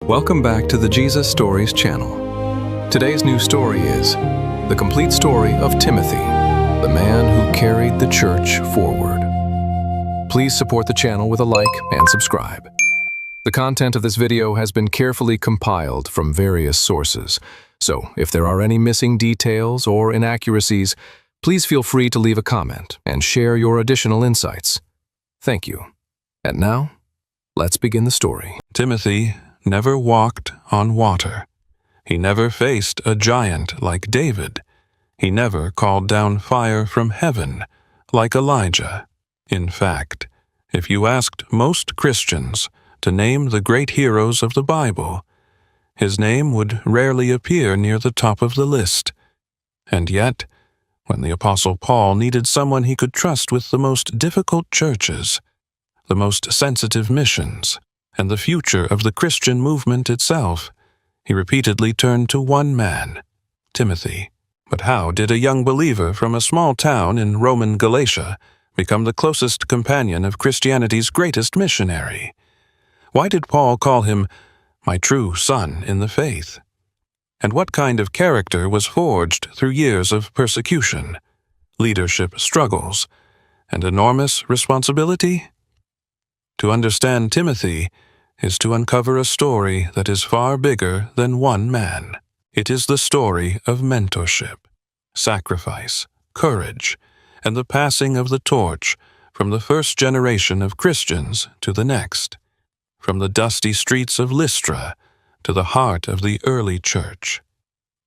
Welcome back to the Jesus Stories channel. Today's new story is the complete story of Timothy, the man who carried the church forward. Please support the channel with a like and subscribe. The content of this video has been carefully compiled from various sources, so if there are any missing details or inaccuracies, please feel free to leave a comment and share your additional insights. Thank you. And now, let's begin the story. Timothy never walked on water. He never faced a giant like David. He never called down fire from heaven like Elijah. In fact, if you asked most Christians to name the great heroes of the Bible, his name would rarely appear near the top of the list. And yet, when the Apostle Paul needed someone he could trust with the most difficult churches, the most sensitive missions, and the future of the Christian movement itself, he repeatedly turned to one man, Timothy. But how did a young believer from a small town in Roman Galatia become the closest companion of Christianity's greatest missionary? Why did Paul call him my true son in the faith? And what kind of character was forged through years of persecution, leadership struggles, and enormous responsibility? To understand Timothy is to uncover a story that is far bigger than one man. It is the story of mentorship, sacrifice, courage, and the passing of the torch from the first generation of Christians to the next, from the dusty streets of Lystra to the heart of the early church.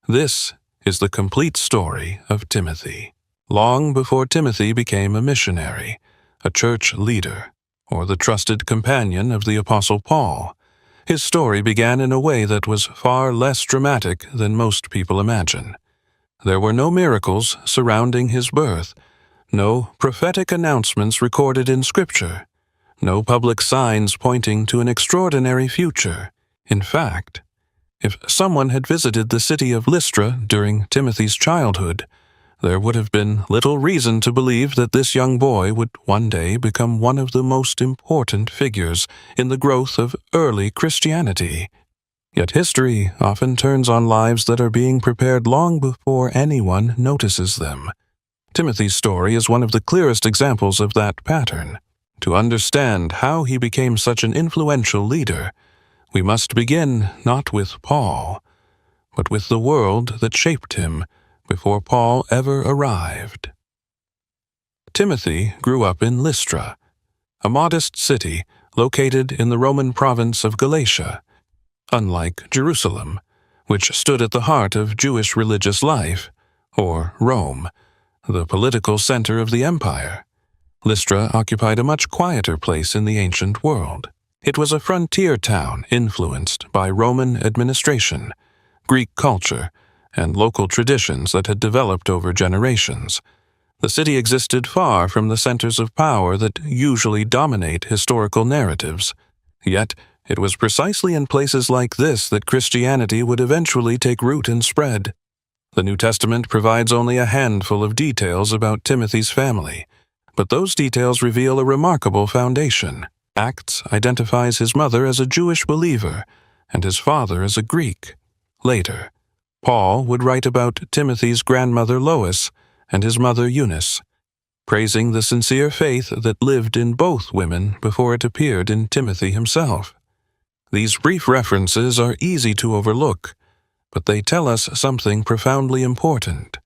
This is the complete story of Timothy. Long before Timothy became a missionary, a church leader, or the trusted companion of the Apostle Paul, his story began in a way that was far less dramatic than most people imagine. There were no miracles surrounding his birth, no prophetic announcements recorded in Scripture, no public signs pointing to an extraordinary future. In fact, if someone had visited the city of Lystra during Timothy's childhood, there would have been little reason to believe that this young boy would one day become one of the most important figures in the growth of early Christianity. Yet history often turns on lives that are being prepared long before anyone notices them. Timothy's story is one of the clearest examples of that pattern. To understand how he became such an influential leader, we must begin not with Paul, but with the world that shaped him before Paul ever arrived. Timothy grew up in Lystra, a modest city located in the Roman province of Galatia. Unlike Jerusalem, which stood at the heart of Jewish religious life, or Rome, the political center of the empire, Lystra occupied a much quieter place in the ancient world. It was a frontier town influenced by Roman administration, Greek culture, and local traditions that had developed over generations. The city existed far from the centers of power that usually dominate historical narratives. Yet, it was precisely in places like this that Christianity would eventually take root and spread. The New Testament provides only a handful of details about Timothy's family, but those details reveal a remarkable foundation. Acts identifies his mother as a Jewish believer and his father as a Greek. Later, Paul would write about Timothy's grandmother Lois and his mother Eunice, praising the sincere faith that lived in both women before it appeared in Timothy himself. These brief references are easy to overlook, but they tell us something profoundly important.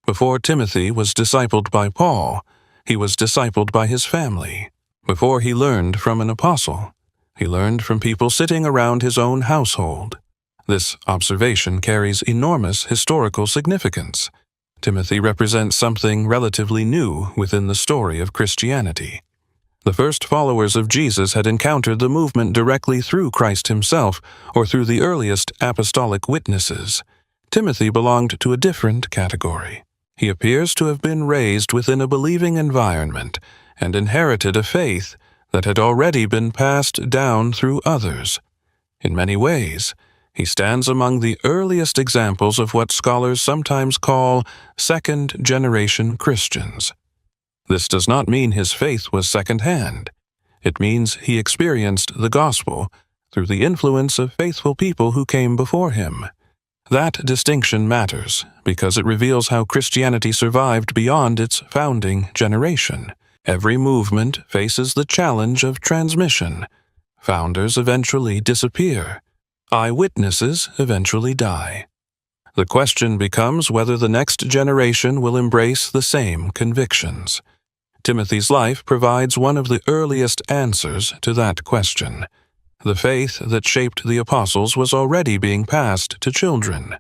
Before Timothy was discipled by Paul, he was discipled by his family. Before he learned from an apostle, he learned from people sitting around his own household. This observation carries enormous historical significance. Timothy represents something relatively new within the story of Christianity. The first followers of Jesus had encountered the movement directly through Christ himself or through the earliest apostolic witnesses. Timothy belonged to a different category. He appears to have been raised within a believing environment and inherited a faith that had already been passed down through others. In many ways, he stands among the earliest examples of what scholars sometimes call second-generation Christians. This does not mean his faith was second-hand. It means he experienced the gospel through the influence of faithful people who came before him. That distinction matters because it reveals how Christianity survived beyond its founding generation. Every movement faces the challenge of transmission. Founders eventually disappear. Eyewitnesses eventually die. The question becomes whether the next generation will embrace the same convictions. Timothy's life provides one of the earliest answers to that question. The faith that shaped the apostles was already being passed to children,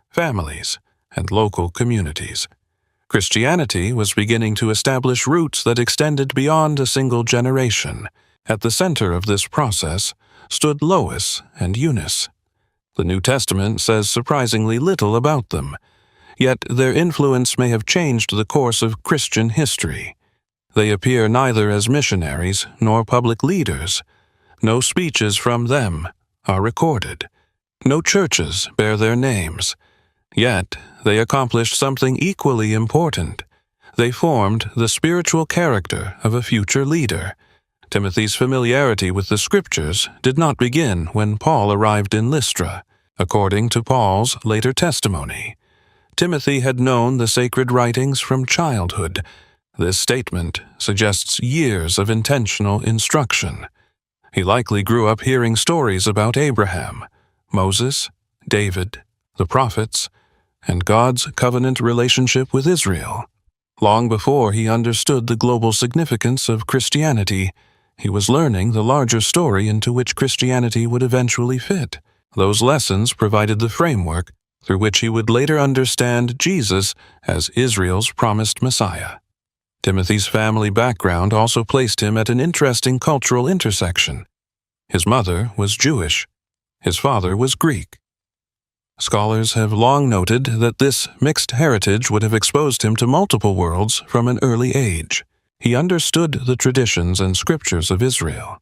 families, and local communities. Christianity was beginning to establish roots that extended beyond a single generation. At the center of this process stood Lois and Eunice. The New Testament says surprisingly little about them, yet their influence may have changed the course of Christian history. They appear neither as missionaries nor public leaders. No speeches from them are recorded. No churches bear their names. Yet they accomplished something equally important. They formed the spiritual character of a future leader. Timothy's familiarity with the Scriptures did not begin when Paul arrived in Lystra. According to Paul's later testimony, Timothy had known the sacred writings from childhood. This statement suggests years of intentional instruction. He likely grew up hearing stories about Abraham, Moses, David, the prophets, and God's covenant relationship with Israel. Long before he understood the global significance of Christianity, he was learning the larger story into which Christianity would eventually fit. Those lessons provided the framework through which he would later understand Jesus as Israel's promised Messiah. Timothy's family background also placed him at an interesting cultural intersection. His mother was Jewish. His father was Greek. Scholars have long noted that this mixed heritage would have exposed him to multiple worlds from an early age. He understood the traditions and scriptures of Israel,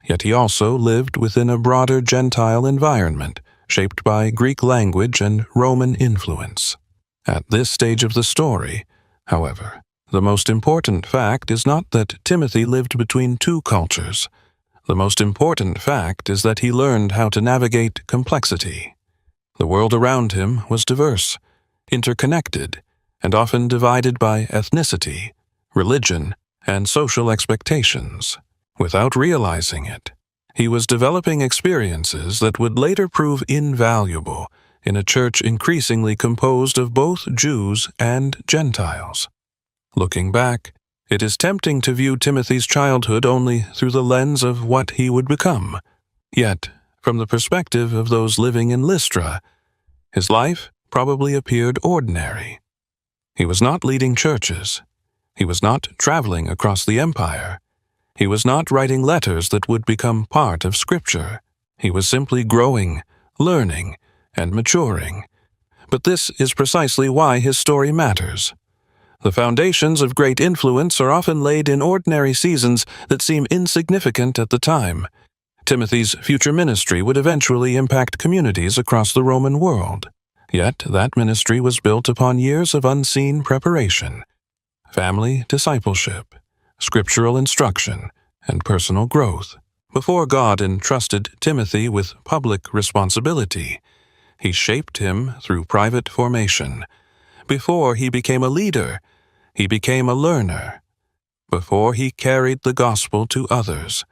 yet he also lived within a broader Gentile environment, shaped by Greek language and Roman influence. At this stage of the story, however, the most important fact is not that Timothy lived between two cultures. The most important fact is that he learned how to navigate complexity. The world around him was diverse, interconnected, and often divided by ethnicity, religion, and social expectations. Without realizing it, he was developing experiences that would later prove invaluable in a church increasingly composed of both Jews and Gentiles. Looking back, it is tempting to view Timothy's childhood only through the lens of what he would become. Yet, from the perspective of those living in Lystra, his life probably appeared ordinary. He was not leading churches. He was not traveling across the empire. He was not writing letters that would become part of Scripture. He was simply growing, learning, and maturing. But this is precisely why his story matters. The foundations of great influence are often laid in ordinary seasons that seem insignificant at the time. Timothy's future ministry would eventually impact communities across the Roman world. Yet that ministry was built upon years of unseen preparation, family discipleship, scriptural instruction, and personal growth. Before God entrusted Timothy with public responsibility, he shaped him through private formation. Before he became a leader, he became a learner. Before he carried the gospel to others,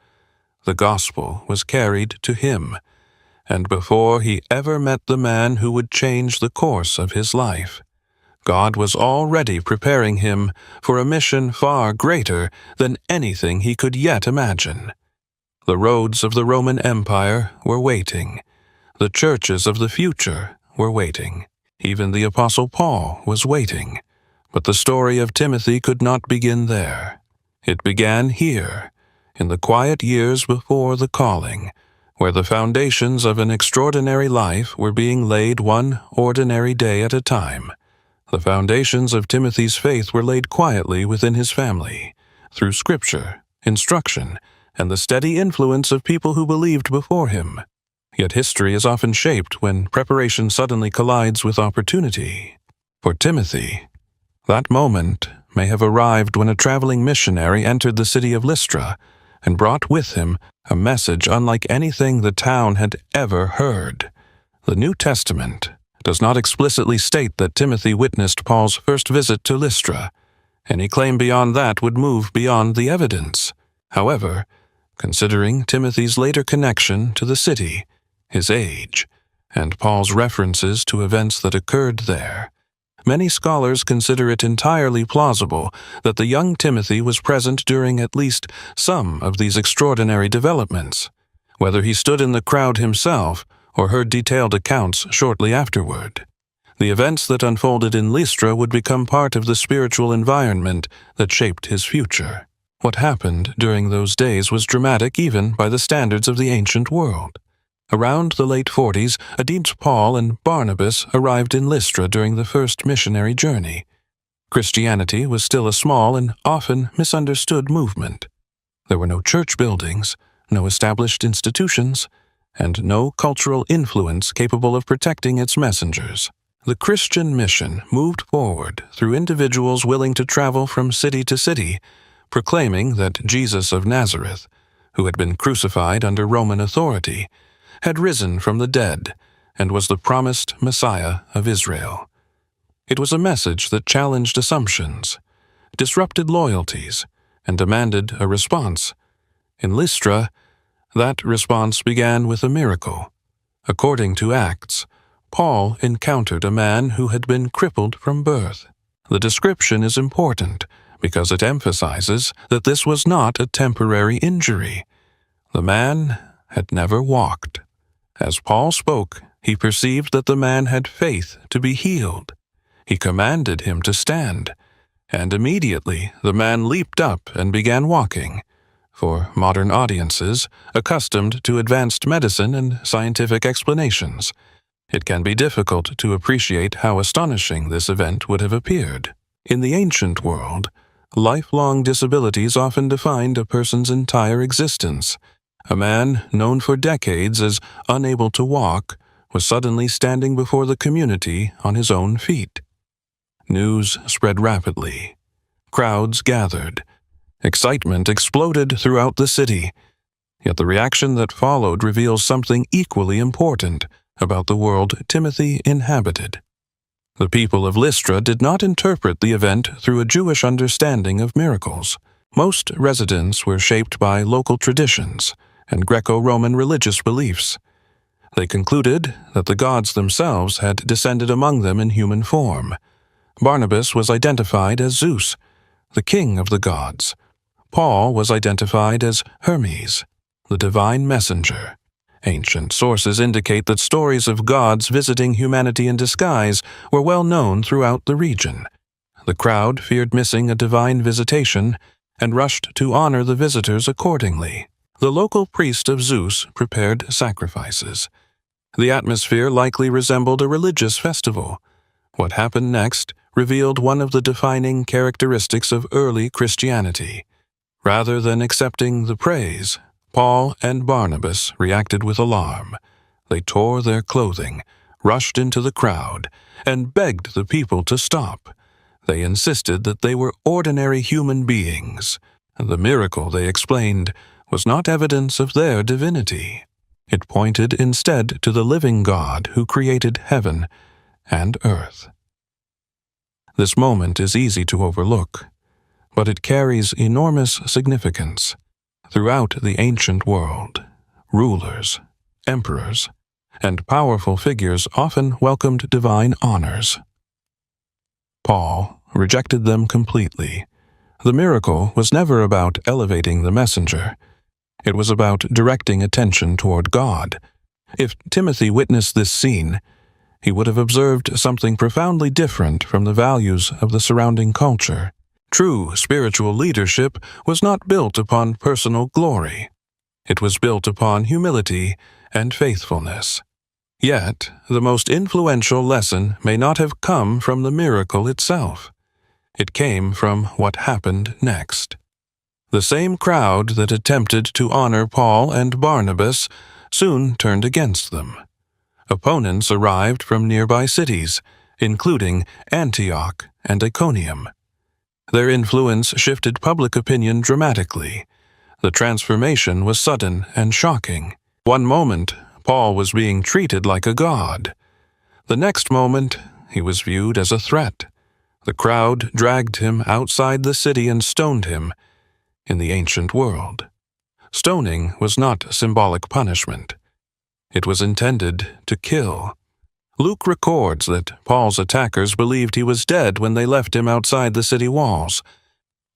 the gospel was carried to him. And before he ever met the man who would change the course of his life, God was already preparing him for a mission far greater than anything he could yet imagine. The roads of the Roman Empire were waiting. The churches of the future were waiting. Even the Apostle Paul was waiting. But the story of Timothy could not begin there. It began here, in the quiet years before the calling, where the foundations of an extraordinary life were being laid one ordinary day at a time. The foundations of Timothy's faith were laid quietly within his family, through scripture, instruction, and the steady influence of people who believed before him. Yet history is often shaped when preparation suddenly collides with opportunity. For Timothy, that moment may have arrived when a traveling missionary entered the city of Lystra and brought with him a message unlike anything the town had ever heard. The New Testament does not explicitly state that Timothy witnessed Paul's first visit to Lystra. Any claim beyond that would move beyond the evidence. However, considering Timothy's later connection to the city, his age, and Paul's references to events that occurred there, many scholars consider it entirely plausible that the young Timothy was present during at least some of these extraordinary developments, whether he stood in the crowd himself or heard detailed accounts shortly afterward. The events that unfolded in Lystra would become part of the spiritual environment that shaped his future. What happened during those days was dramatic even by the standards of the ancient world. Around the late 40s, Adibs Paul and Barnabas arrived in Lystra during the first missionary journey. Christianity was still a small and often misunderstood movement. There were no church buildings, no established institutions, and no cultural influence capable of protecting its messengers. The Christian mission moved forward through individuals willing to travel from city to city, proclaiming that Jesus of Nazareth, who had been crucified under Roman authority, had risen from the dead and was the promised Messiah of Israel. It was a message that challenged assumptions, disrupted loyalties, and demanded a response. In Lystra, that response began with a miracle. According to Acts, Paul encountered a man who had been crippled from birth. The description is important because it emphasizes that this was not a temporary injury. The man had never walked. As Paul spoke, he perceived that the man had faith to be healed. He commanded him to stand, and immediately the man leaped up and began walking. For modern audiences, accustomed to advanced medicine and scientific explanations, it can be difficult to appreciate how astonishing this event would have appeared. In the ancient world, lifelong disabilities often defined a person's entire existence. A man known for decades as unable to walk was suddenly standing before the community on his own feet. News spread rapidly. Crowds gathered. Excitement exploded throughout the city. Yet the reaction that followed reveals something equally important about the world Timothy inhabited. The people of Lystra did not interpret the event through a Jewish understanding of miracles. Most residents were shaped by local traditions and Greco-Roman religious beliefs. They concluded that the gods themselves had descended among them in human form. Barnabas was identified as Zeus, the king of the gods. Paul was identified as Hermes, the divine messenger. Ancient sources indicate that stories of gods visiting humanity in disguise were well known throughout the region. The crowd feared missing a divine visitation and rushed to honor the visitors accordingly. The local priest of Zeus prepared sacrifices. The atmosphere likely resembled a religious festival. What happened next revealed one of the defining characteristics of early Christianity. Rather than accepting the praise, Paul and Barnabas reacted with alarm. They tore their clothing, rushed into the crowd, and begged the people to stop. They insisted that they were ordinary human beings. The miracle, they explained, was not evidence of their divinity. It pointed instead to the living God who created heaven and earth. This moment is easy to overlook, but it carries enormous significance. Throughout the ancient world, rulers, emperors, and powerful figures often welcomed divine honors. Paul rejected them completely. The miracle was never about elevating the messenger. It was about directing attention toward God. If Timothy witnessed this scene, he would have observed something profoundly different from the values of the surrounding culture. True spiritual leadership was not built upon personal glory. It was built upon humility and faithfulness. Yet, the most influential lesson may not have come from the miracle itself. It came from what happened next. The same crowd that attempted to honor Paul and Barnabas soon turned against them. Opponents arrived from nearby cities, including Antioch and Iconium. Their influence shifted public opinion dramatically. The transformation was sudden and shocking. One moment, Paul was being treated like a god. The next moment, he was viewed as a threat. The crowd dragged him outside the city and stoned him. In the ancient world, stoning was not symbolic punishment. It was intended to kill. Luke records that Paul's attackers believed he was dead when they left him outside the city walls.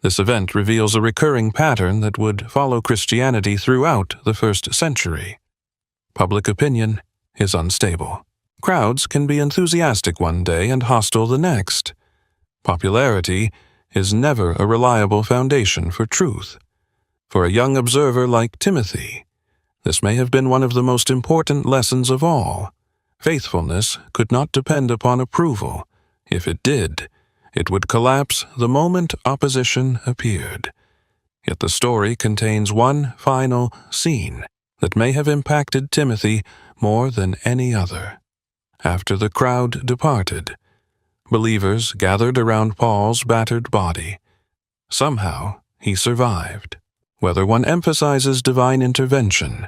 This event reveals a recurring pattern that would follow Christianity throughout the first century. Public opinion is unstable. Crowds can be enthusiastic one day and hostile the next. Popularity is never a reliable foundation for truth. For a young observer like Timothy, this may have been one of the most important lessons of all. Faithfulness could not depend upon approval. If it did, it would collapse the moment opposition appeared. Yet the story contains one final scene that may have impacted Timothy more than any other. After the crowd departed, believers gathered around Paul's battered body. Somehow, he survived. Whether one emphasizes divine intervention,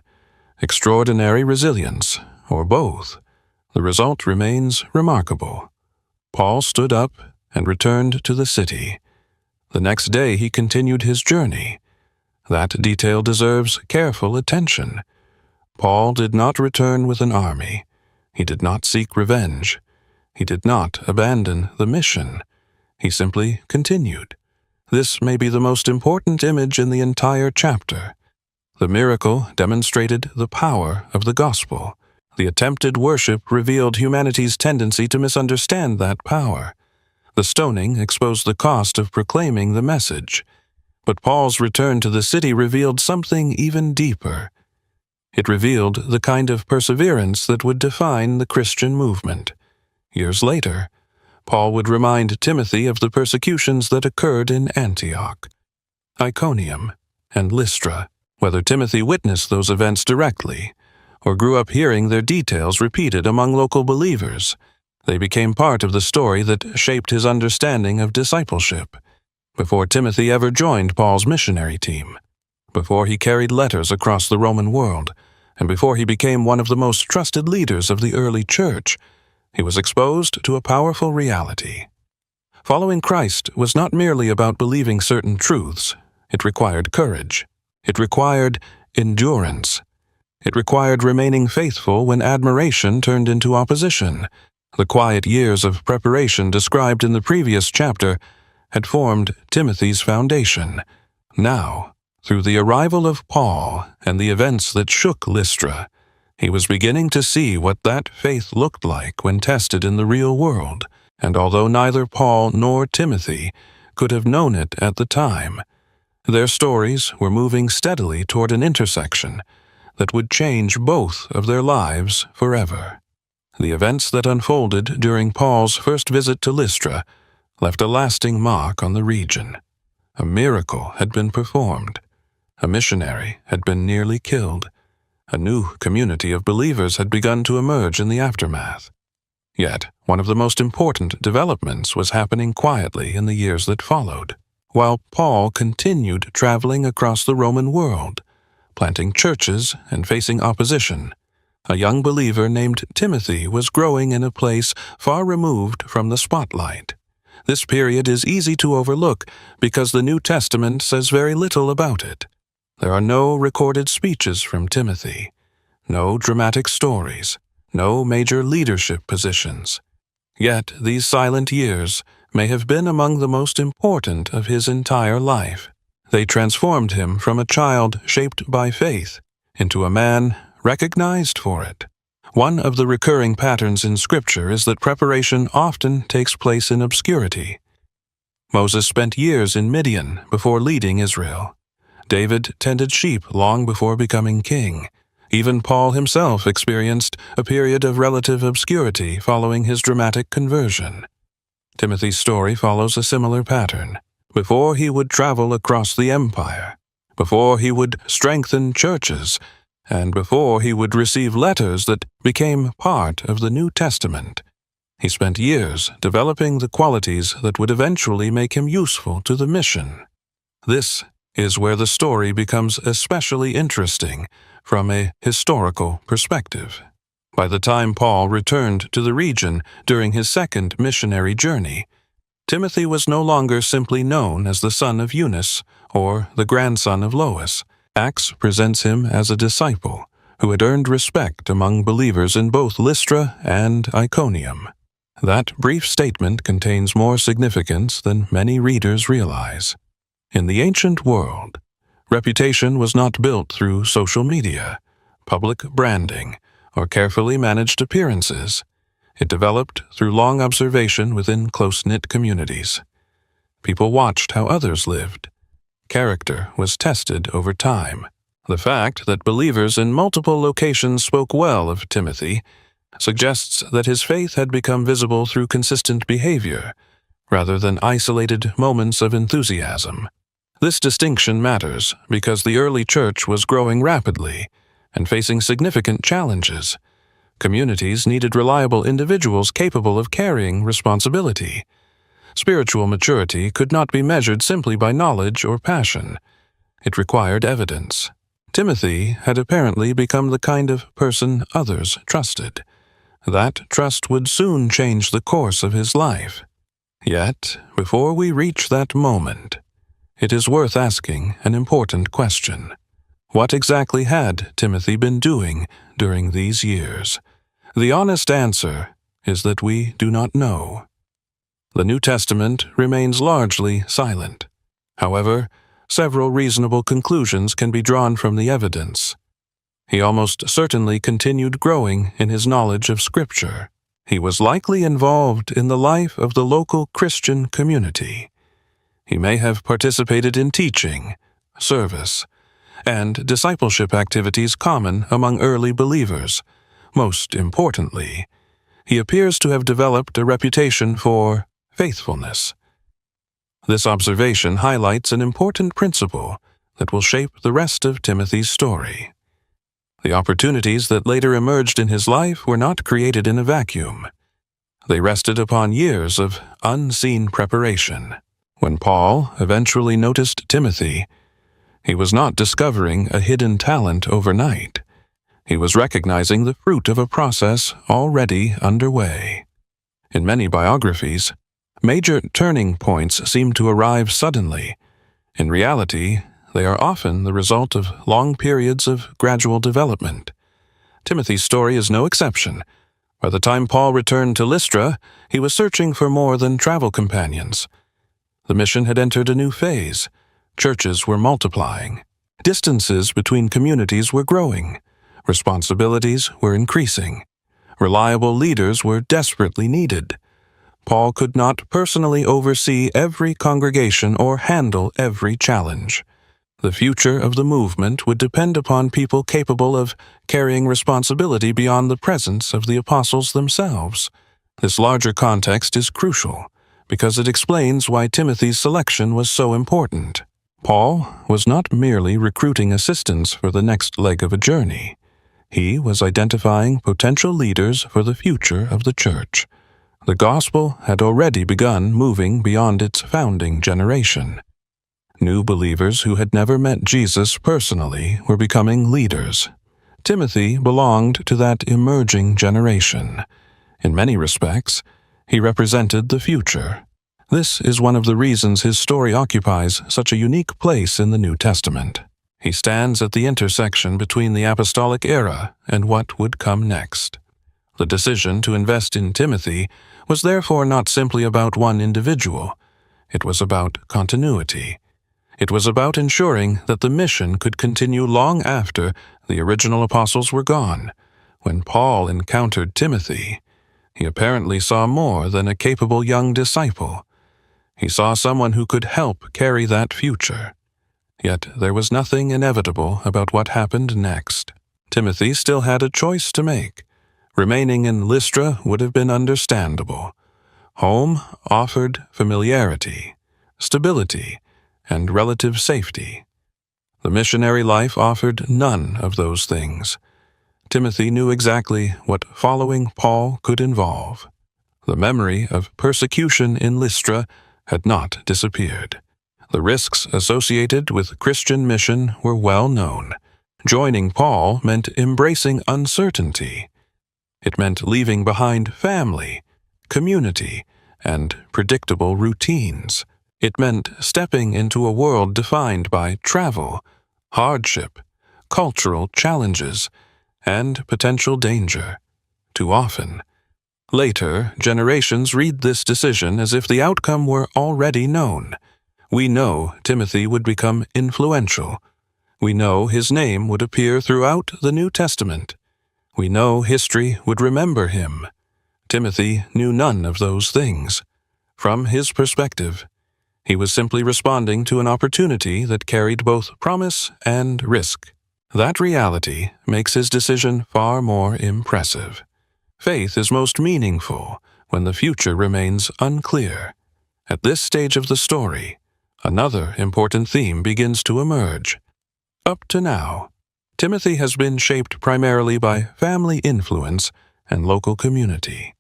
extraordinary resilience, or both, the result remains remarkable. Paul stood up and returned to the city. The next day he continued his journey. That detail deserves careful attention. Paul did not return with an army. He did not seek revenge. He did not abandon the mission. He simply continued. This may be the most important image in the entire chapter. The miracle demonstrated the power of the gospel. The attempted worship revealed humanity's tendency to misunderstand that power. The stoning exposed the cost of proclaiming the message. But Paul's return to the city revealed something even deeper. It revealed the kind of perseverance that would define the Christian movement. Years later, Paul would remind Timothy of the persecutions that occurred in Antioch, Iconium, and Lystra. Whether Timothy witnessed those events directly or grew up hearing their details repeated among local believers, they became part of the story that shaped his understanding of discipleship. Before Timothy ever joined Paul's missionary team, before he carried letters across the Roman world, and before he became one of the most trusted leaders of the early church, he was exposed to a powerful reality. Following Christ was not merely about believing certain truths. It required courage. It required endurance. It required remaining faithful when admiration turned into opposition. The quiet years of preparation described in the previous chapter had formed Timothy's foundation. Now, through the arrival of Paul and the events that shook Lystra, he was beginning to see what that faith looked like when tested in the real world. And although neither Paul nor Timothy could have known it at the time, their stories were moving steadily toward an intersection that would change both of their lives forever. The events that unfolded during Paul's first visit to Lystra left a lasting mark on the region. A miracle had been performed. A missionary had been nearly killed. A new community of believers had begun to emerge in the aftermath. Yet, one of the most important developments was happening quietly in the years that followed. While Paul continued traveling across the Roman world, planting churches and facing opposition, a young believer named Timothy was growing in a place far removed from the spotlight. This period is easy to overlook because the New Testament says very little about it. There are no recorded speeches from Timothy, no dramatic stories, no major leadership positions. Yet these silent years may have been among the most important of his entire life. They transformed him from a child shaped by faith into a man recognized for it. One of the recurring patterns in Scripture is that preparation often takes place in obscurity. Moses spent years in Midian before leading Israel. David tended sheep long before becoming king. Even Paul himself experienced a period of relative obscurity following his dramatic conversion. Timothy's story follows a similar pattern. Before he would travel across the empire, before he would strengthen churches, and before he would receive letters that became part of the New Testament, he spent years developing the qualities that would eventually make him useful to the mission. This is where the story becomes especially interesting from a historical perspective. By the time Paul returned to the region during his second missionary journey, Timothy was no longer simply known as the son of Eunice or the grandson of Lois. Acts presents him as a disciple who had earned respect among believers in both Lystra and Iconium. That brief statement contains more significance than many readers realize. In the ancient world, reputation was not built through social media, public branding, or carefully managed appearances. It developed through long observation within close-knit communities. People watched how others lived. Character was tested over time. The fact that believers in multiple locations spoke well of Timothy suggests that his faith had become visible through consistent behavior, rather than isolated moments of enthusiasm. This distinction matters because the early church was growing rapidly and facing significant challenges. Communities needed reliable individuals capable of carrying responsibility. Spiritual maturity could not be measured simply by knowledge or passion. It required evidence. Timothy had apparently become the kind of person others trusted. That trust would soon change the course of his life. Yet, before we reach that moment, it is worth asking an important question. What exactly had Timothy been doing during these years? The honest answer is that we do not know. The New Testament remains largely silent. However, several reasonable conclusions can be drawn from the evidence. He almost certainly continued growing in his knowledge of Scripture. He was likely involved in the life of the local Christian community. He may have participated in teaching, service, and discipleship activities common among early believers. Most importantly, he appears to have developed a reputation for faithfulness. This observation highlights an important principle that will shape the rest of Timothy's story. The opportunities that later emerged in his life were not created in a vacuum. They rested upon years of unseen preparation. When Paul eventually noticed Timothy, he was not discovering a hidden talent overnight. He was recognizing the fruit of a process already underway. In many biographies, major turning points seem to arrive suddenly. In reality, they are often the result of long periods of gradual development. Timothy's story is no exception. By the time Paul returned to Lystra, he was searching for more than travel companions. The mission had entered a new phase. Churches were multiplying. Distances between communities were growing. Responsibilities were increasing. Reliable leaders were desperately needed. Paul could not personally oversee every congregation or handle every challenge. The future of the movement would depend upon people capable of carrying responsibility beyond the presence of the apostles themselves. This larger context is crucial because it explains why Timothy's selection was so important. Paul was not merely recruiting assistants for the next leg of a journey. He was identifying potential leaders for the future of the church. The gospel had already begun moving beyond its founding generation. New believers who had never met Jesus personally were becoming leaders. Timothy belonged to that emerging generation. In many respects, he represented the future. This is one of the reasons his story occupies such a unique place in the New Testament. He stands at the intersection between the apostolic era and what would come next. The decision to invest in Timothy was therefore not simply about one individual. It was about continuity. It was about ensuring that the mission could continue long after the original apostles were gone. When Paul encountered Timothy, he apparently saw more than a capable young disciple. He saw someone who could help carry that future. Yet there was nothing inevitable about what happened next. Timothy still had a choice to make. Remaining in Lystra would have been understandable. Home offered familiarity, stability, and relative safety. The missionary life offered none of those things. Timothy knew exactly what following Paul could involve. The memory of persecution in Lystra had not disappeared. The risks associated with Christian mission were well known. Joining Paul meant embracing uncertainty. It meant leaving behind family, community, and predictable routines. It meant stepping into a world defined by travel, hardship, cultural challenges, and potential danger. Too often, later generations read this decision as if the outcome were already known. We know Timothy would become influential. We know his name would appear throughout the New Testament. We know history would remember him. Timothy knew none of those things. From his perspective, he was simply responding to an opportunity that carried both promise and risk. That reality makes his decision far more impressive. Faith is most meaningful when the future remains unclear. At this stage of the story, another important theme begins to emerge. Up to now, Timothy has been shaped primarily by family influence and local community.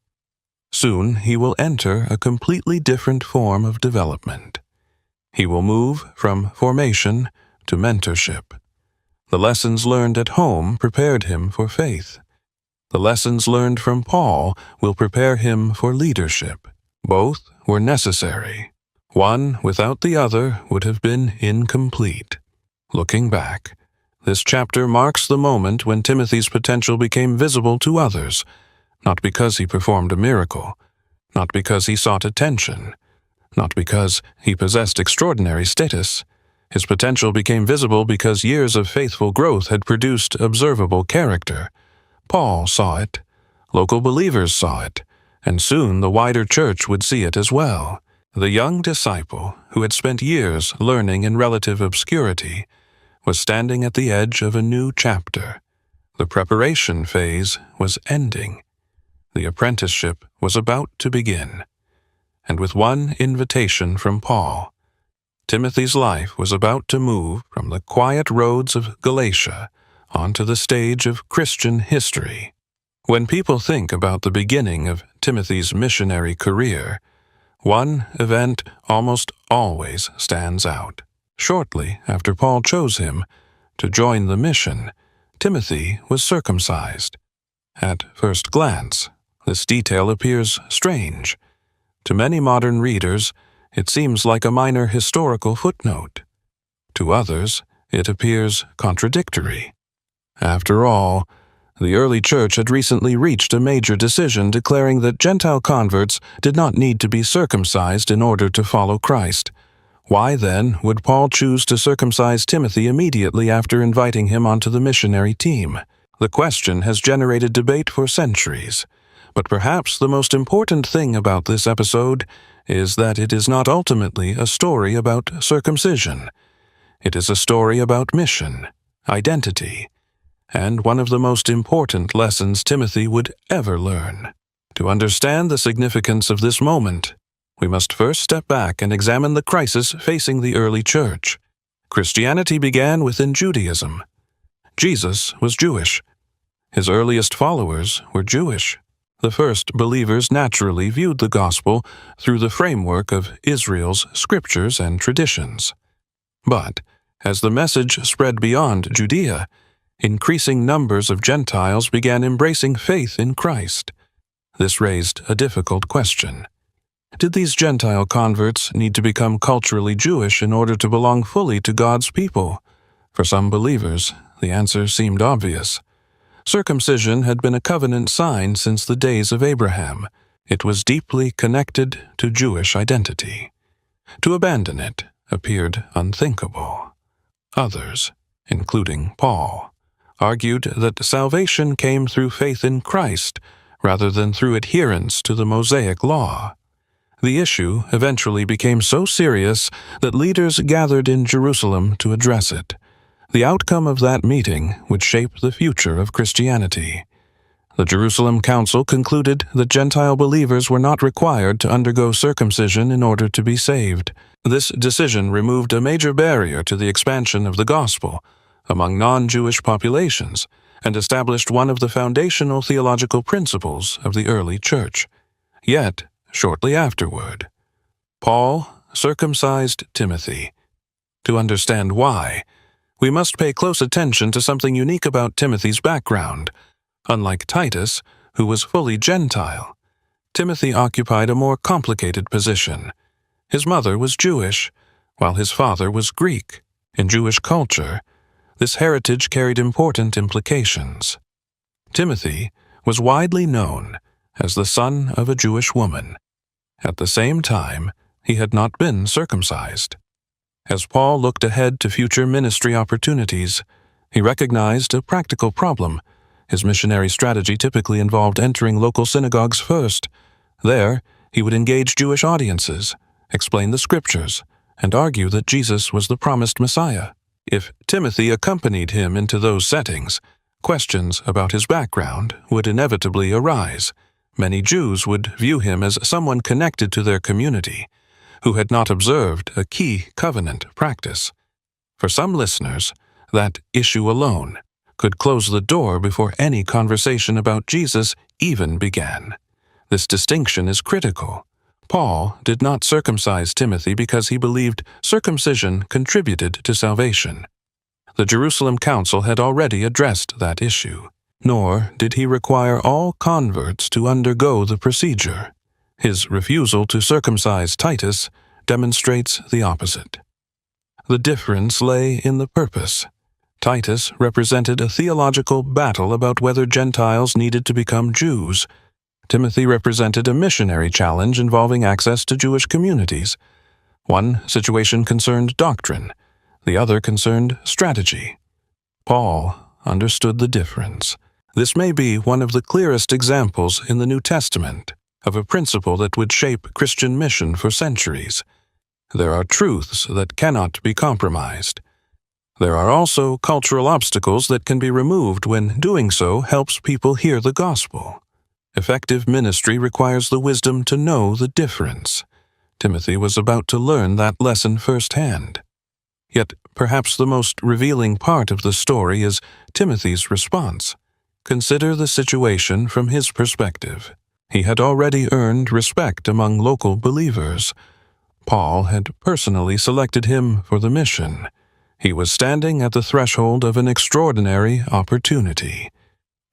Soon he will enter a completely different form of development. He will move from formation to mentorship. The lessons learned at home prepared him for faith. The lessons learned from Paul will prepare him for leadership. Both were necessary. One without the other would have been incomplete. Looking back, this chapter marks the moment when Timothy's potential became visible to others, not because he performed a miracle, not because he sought attention, not because he possessed extraordinary status. His potential became visible because years of faithful growth had produced observable character. Paul saw it, local believers saw it, and soon the wider church would see it as well. The young disciple, who had spent years learning in relative obscurity, was standing at the edge of a new chapter. The preparation phase was ending. The apprenticeship was about to begin. And with one invitation from Paul, Timothy's life was about to move from the quiet roads of Galatia onto the stage of Christian history. When people think about the beginning of Timothy's missionary career, one event almost always stands out. Shortly after Paul chose him to join the mission, Timothy was circumcised. At first glance, this detail appears strange. To many modern readers, it seems like a minor historical footnote. To others, it appears contradictory. After all, the early church had recently reached a major decision declaring that Gentile converts did not need to be circumcised in order to follow Christ. Why then would Paul choose to circumcise Timothy immediately after inviting him onto the missionary team? The question has generated debate for centuries. But perhaps the most important thing about this episode is that it is not ultimately a story about circumcision. It is a story about mission, identity, and one of the most important lessons Timothy would ever learn. To understand the significance of this moment, we must first step back and examine the crisis facing the early church. Christianity began within Judaism. Jesus was Jewish. His earliest followers were Jewish. The first believers naturally viewed the gospel through the framework of Israel's scriptures and traditions. But as the message spread beyond Judea, increasing numbers of Gentiles began embracing faith in Christ. This raised a difficult question. Did these Gentile converts need to become culturally Jewish in order to belong fully to God's people? For some believers, the answer seemed obvious. Circumcision had been a covenant sign since the days of Abraham. It was deeply connected to Jewish identity. To abandon it appeared unthinkable. Others, including Paul, argued that salvation came through faith in Christ rather than through adherence to the Mosaic law. The issue eventually became so serious that leaders gathered in Jerusalem to address it. The outcome of that meeting would shape the future of Christianity. The Jerusalem Council concluded that Gentile believers were not required to undergo circumcision in order to be saved. This decision removed a major barrier to the expansion of the gospel among non-Jewish populations and established one of the foundational theological principles of the early church. Yet, shortly afterward, Paul circumcised Timothy, To understand why, we must pay close attention to something unique about Timothy's background. Unlike Titus, who was fully Gentile, Timothy occupied a more complicated position. His mother was Jewish, while his father was Greek. In Jewish culture, this heritage carried important implications. Timothy was widely known as the son of a Jewish woman. At the same time, he had not been circumcised. As Paul looked ahead to future ministry opportunities, he recognized a practical problem. His missionary strategy typically involved entering local synagogues first. There, he would engage Jewish audiences, explain the scriptures, and argue that Jesus was the promised Messiah. If Timothy accompanied him into those settings, questions about his background would inevitably arise. Many Jews would view him as someone connected to their community, who had not observed a key covenant practice. For some listeners, that issue alone could close the door before any conversation about Jesus even began. This distinction is critical. Paul did not circumcise Timothy because he believed circumcision contributed to salvation. The Jerusalem Council had already addressed that issue, nor did he require all converts to undergo the procedure. His refusal to circumcise Titus demonstrates the opposite. The difference lay in the purpose. Titus represented a theological battle about whether Gentiles needed to become Jews. Timothy represented a missionary challenge involving access to Jewish communities. One situation concerned doctrine, the other concerned strategy. Paul understood the difference. This may be one of the clearest examples in the New Testament of a principle that would shape Christian mission for centuries. There are truths that cannot be compromised. There are also cultural obstacles that can be removed when doing so helps people hear the gospel. Effective ministry requires the wisdom to know the difference. Timothy was about to learn that lesson firsthand. Yet, perhaps the most revealing part of the story is Timothy's response. Consider the situation from his perspective. He had already earned respect among local believers. Paul had personally selected him for the mission. He was standing at the threshold of an extraordinary opportunity.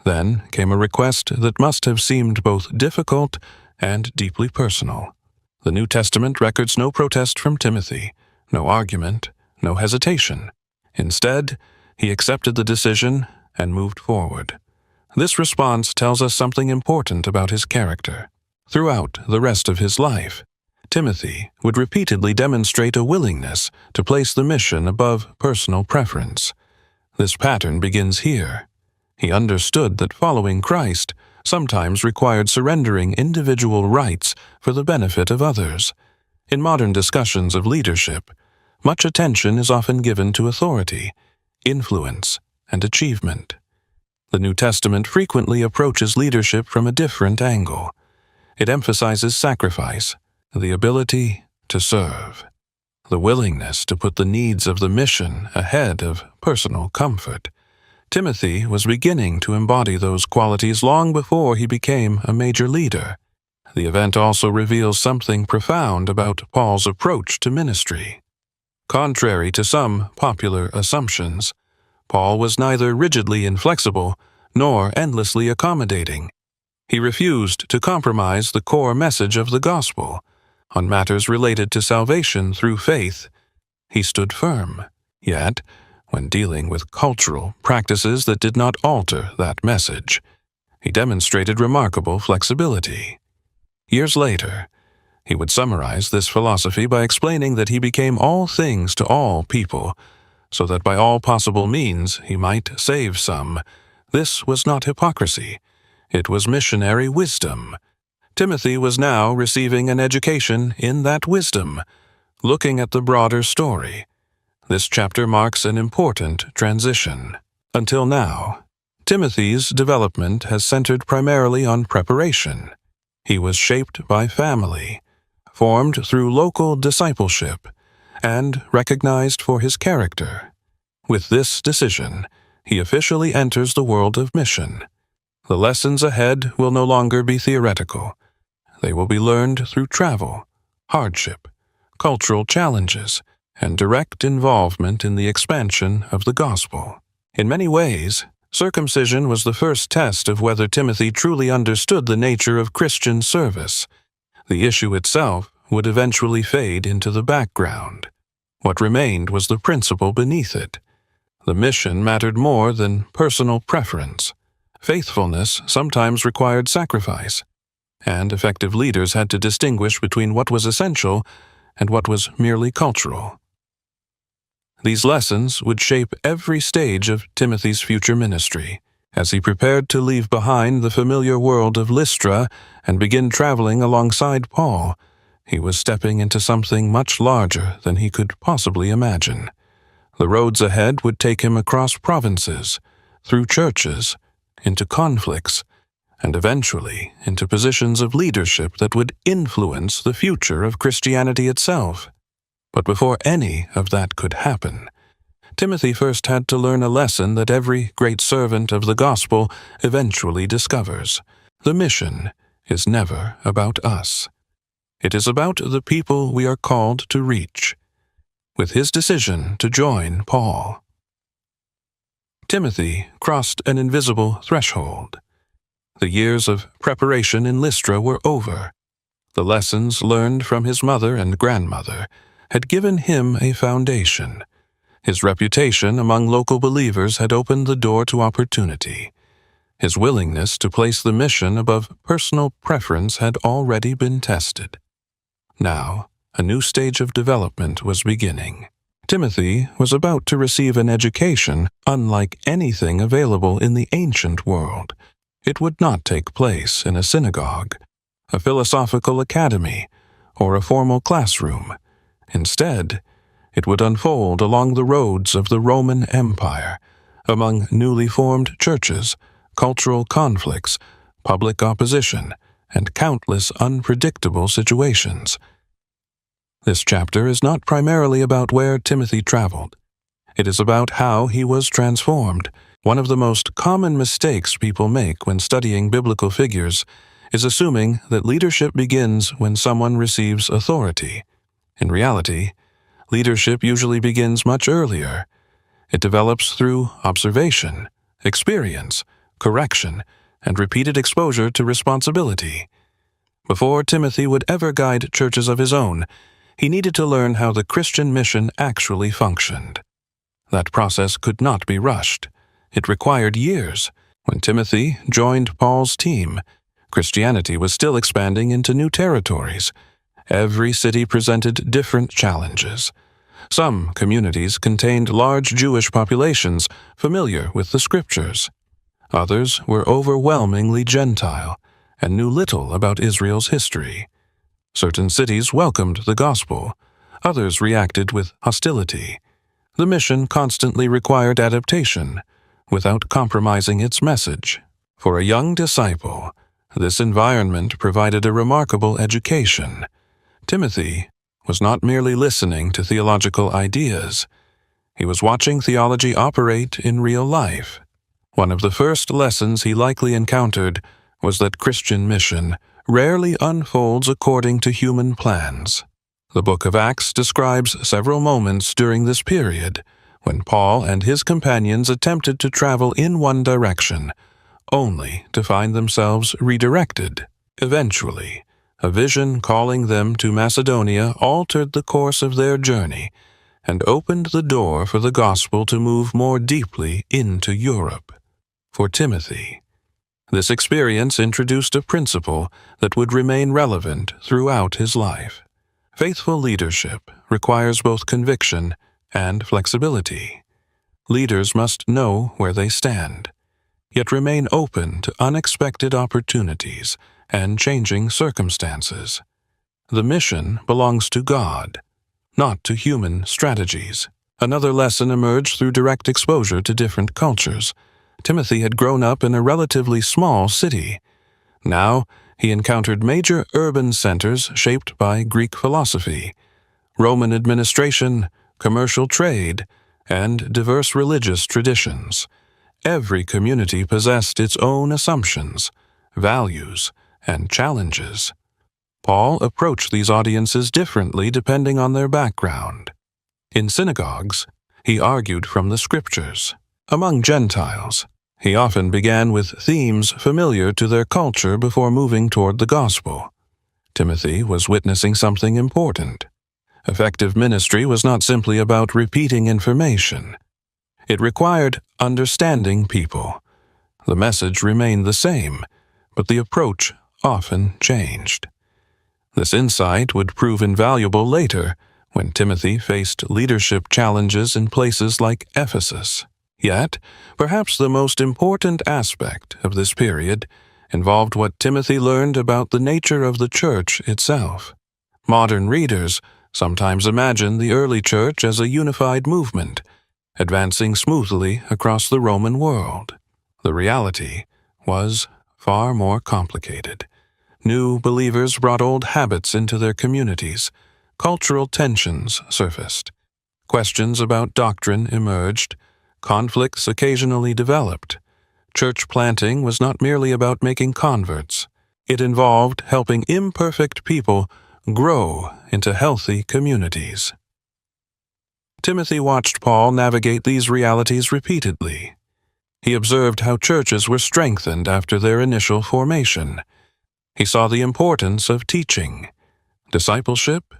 Then came a request that must have seemed both difficult and deeply personal. The New Testament records no protest from Timothy, no argument, no hesitation. Instead, he accepted the decision and moved forward. This response tells us something important about his character. Throughout the rest of his life, Timothy would repeatedly demonstrate a willingness to place the mission above personal preference. This pattern begins here. He understood that following Christ sometimes required surrendering individual rights for the benefit of others. In modern discussions of leadership, much attention is often given to authority, influence, and achievement. The New Testament frequently approaches leadership from a different angle. It emphasizes sacrifice, the ability to serve, the willingness to put the needs of the mission ahead of personal comfort. Timothy was beginning to embody those qualities long before he became a major leader. The event also reveals something profound about Paul's approach to ministry. Contrary to some popular assumptions, Paul was neither rigidly inflexible nor endlessly accommodating. He refused to compromise the core message of the gospel. On matters related to salvation through faith, he stood firm. Yet, when dealing with cultural practices that did not alter that message, he demonstrated remarkable flexibility. Years later, he would summarize this philosophy by explaining that he became all things to all people, so that by all possible means he might save some. This was not hypocrisy. It was missionary wisdom. Timothy was now receiving an education in that wisdom. Looking at the broader story, this chapter marks an important transition. Until now, Timothy's development has centered primarily on preparation. He was shaped by family, formed through local discipleship, and recognized for his character. With this decision, he officially enters the world of mission. The lessons ahead will no longer be theoretical. They will be learned through travel, hardship, cultural challenges, and direct involvement in the expansion of the gospel. In many ways, circumcision was the first test of whether Timothy truly understood the nature of Christian service. The issue itself would eventually fade into the background. What remained was the principle beneath it. The mission mattered more than personal preference. Faithfulness sometimes required sacrifice, and effective leaders had to distinguish between what was essential and what was merely cultural. These lessons would shape every stage of Timothy's future ministry. As he prepared to leave behind the familiar world of Lystra and begin traveling alongside Paul, he was stepping into something much larger than he could possibly imagine. The roads ahead would take him across provinces, through churches, into conflicts, and eventually into positions of leadership that would influence the future of Christianity itself. But before any of that could happen, Timothy first had to learn a lesson that every great servant of the gospel eventually discovers. The mission is never about us. It is about the people we are called to reach. With his decision to join Paul, Timothy crossed an invisible threshold. The years of preparation in Lystra were over. The lessons learned from his mother and grandmother had given him a foundation. His reputation among local believers had opened the door to opportunity. His willingness to place the mission above personal preference had already been tested. Now, a new stage of development was beginning. Timothy was about to receive an education unlike anything available in the ancient world. It would not take place in a synagogue, a philosophical academy, or a formal classroom. Instead, it would unfold along the roads of the Roman Empire, among newly formed churches, cultural conflicts, public opposition, and countless unpredictable situations. This chapter is not primarily about where Timothy traveled. It is about how he was transformed. One of the most common mistakes people make when studying biblical figures is assuming that leadership begins when someone receives authority. In reality, leadership usually begins much earlier. It develops through observation, experience, correction, and repeated exposure to responsibility. Before Timothy would ever guide churches of his own, he needed to learn how the Christian mission actually functioned. That process could not be rushed. It required years. When Timothy joined Paul's team, Christianity was still expanding into new territories. Every city presented different challenges. Some communities contained large Jewish populations familiar with the Scriptures. Others were overwhelmingly Gentile and knew little about Israel's history. Certain cities welcomed the gospel. Others reacted with hostility. The mission constantly required adaptation, without compromising its message. For a young disciple, this environment provided a remarkable education. Timothy was not merely listening to theological ideas. He was watching theology operate in real life. One of the first lessons he likely encountered was that Christian mission rarely unfolds according to human plans. The Book of Acts describes several moments during this period when Paul and his companions attempted to travel in one direction, only to find themselves redirected. Eventually, a vision calling them to Macedonia altered the course of their journey and opened the door for the gospel to move more deeply into Europe. For Timothy, this experience introduced a principle that would remain relevant throughout his life. Faithful leadership requires both conviction and flexibility. Leaders must know where they stand, yet remain open to unexpected opportunities and changing circumstances. The mission belongs to God, not to human strategies. Another lesson emerged through direct exposure to different cultures. Timothy had grown up in a relatively small city. Now, he encountered major urban centers shaped by Greek philosophy, Roman administration, commercial trade, and diverse religious traditions. Every community possessed its own assumptions, values, and challenges. Paul approached these audiences differently depending on their background. In synagogues, he argued from the Scriptures. Among Gentiles, he often began with themes familiar to their culture before moving toward the gospel. Timothy was witnessing something important. Effective ministry was not simply about repeating information. It required understanding people. The message remained the same, but the approach often changed. This insight would prove invaluable later when Timothy faced leadership challenges in places like Ephesus. Yet, perhaps the most important aspect of this period involved what Timothy learned about the nature of the church itself. Modern readers sometimes imagine the early church as a unified movement, advancing smoothly across the Roman world. The reality was far more complicated. New believers brought old habits into their communities. Cultural tensions surfaced. Questions about doctrine emerged. Conflicts occasionally developed. Church planting was not merely about making converts. It involved helping imperfect people grow into healthy communities. Timothy watched Paul navigate these realities repeatedly. He observed how churches were strengthened after their initial formation. He saw the importance of teaching, discipleship,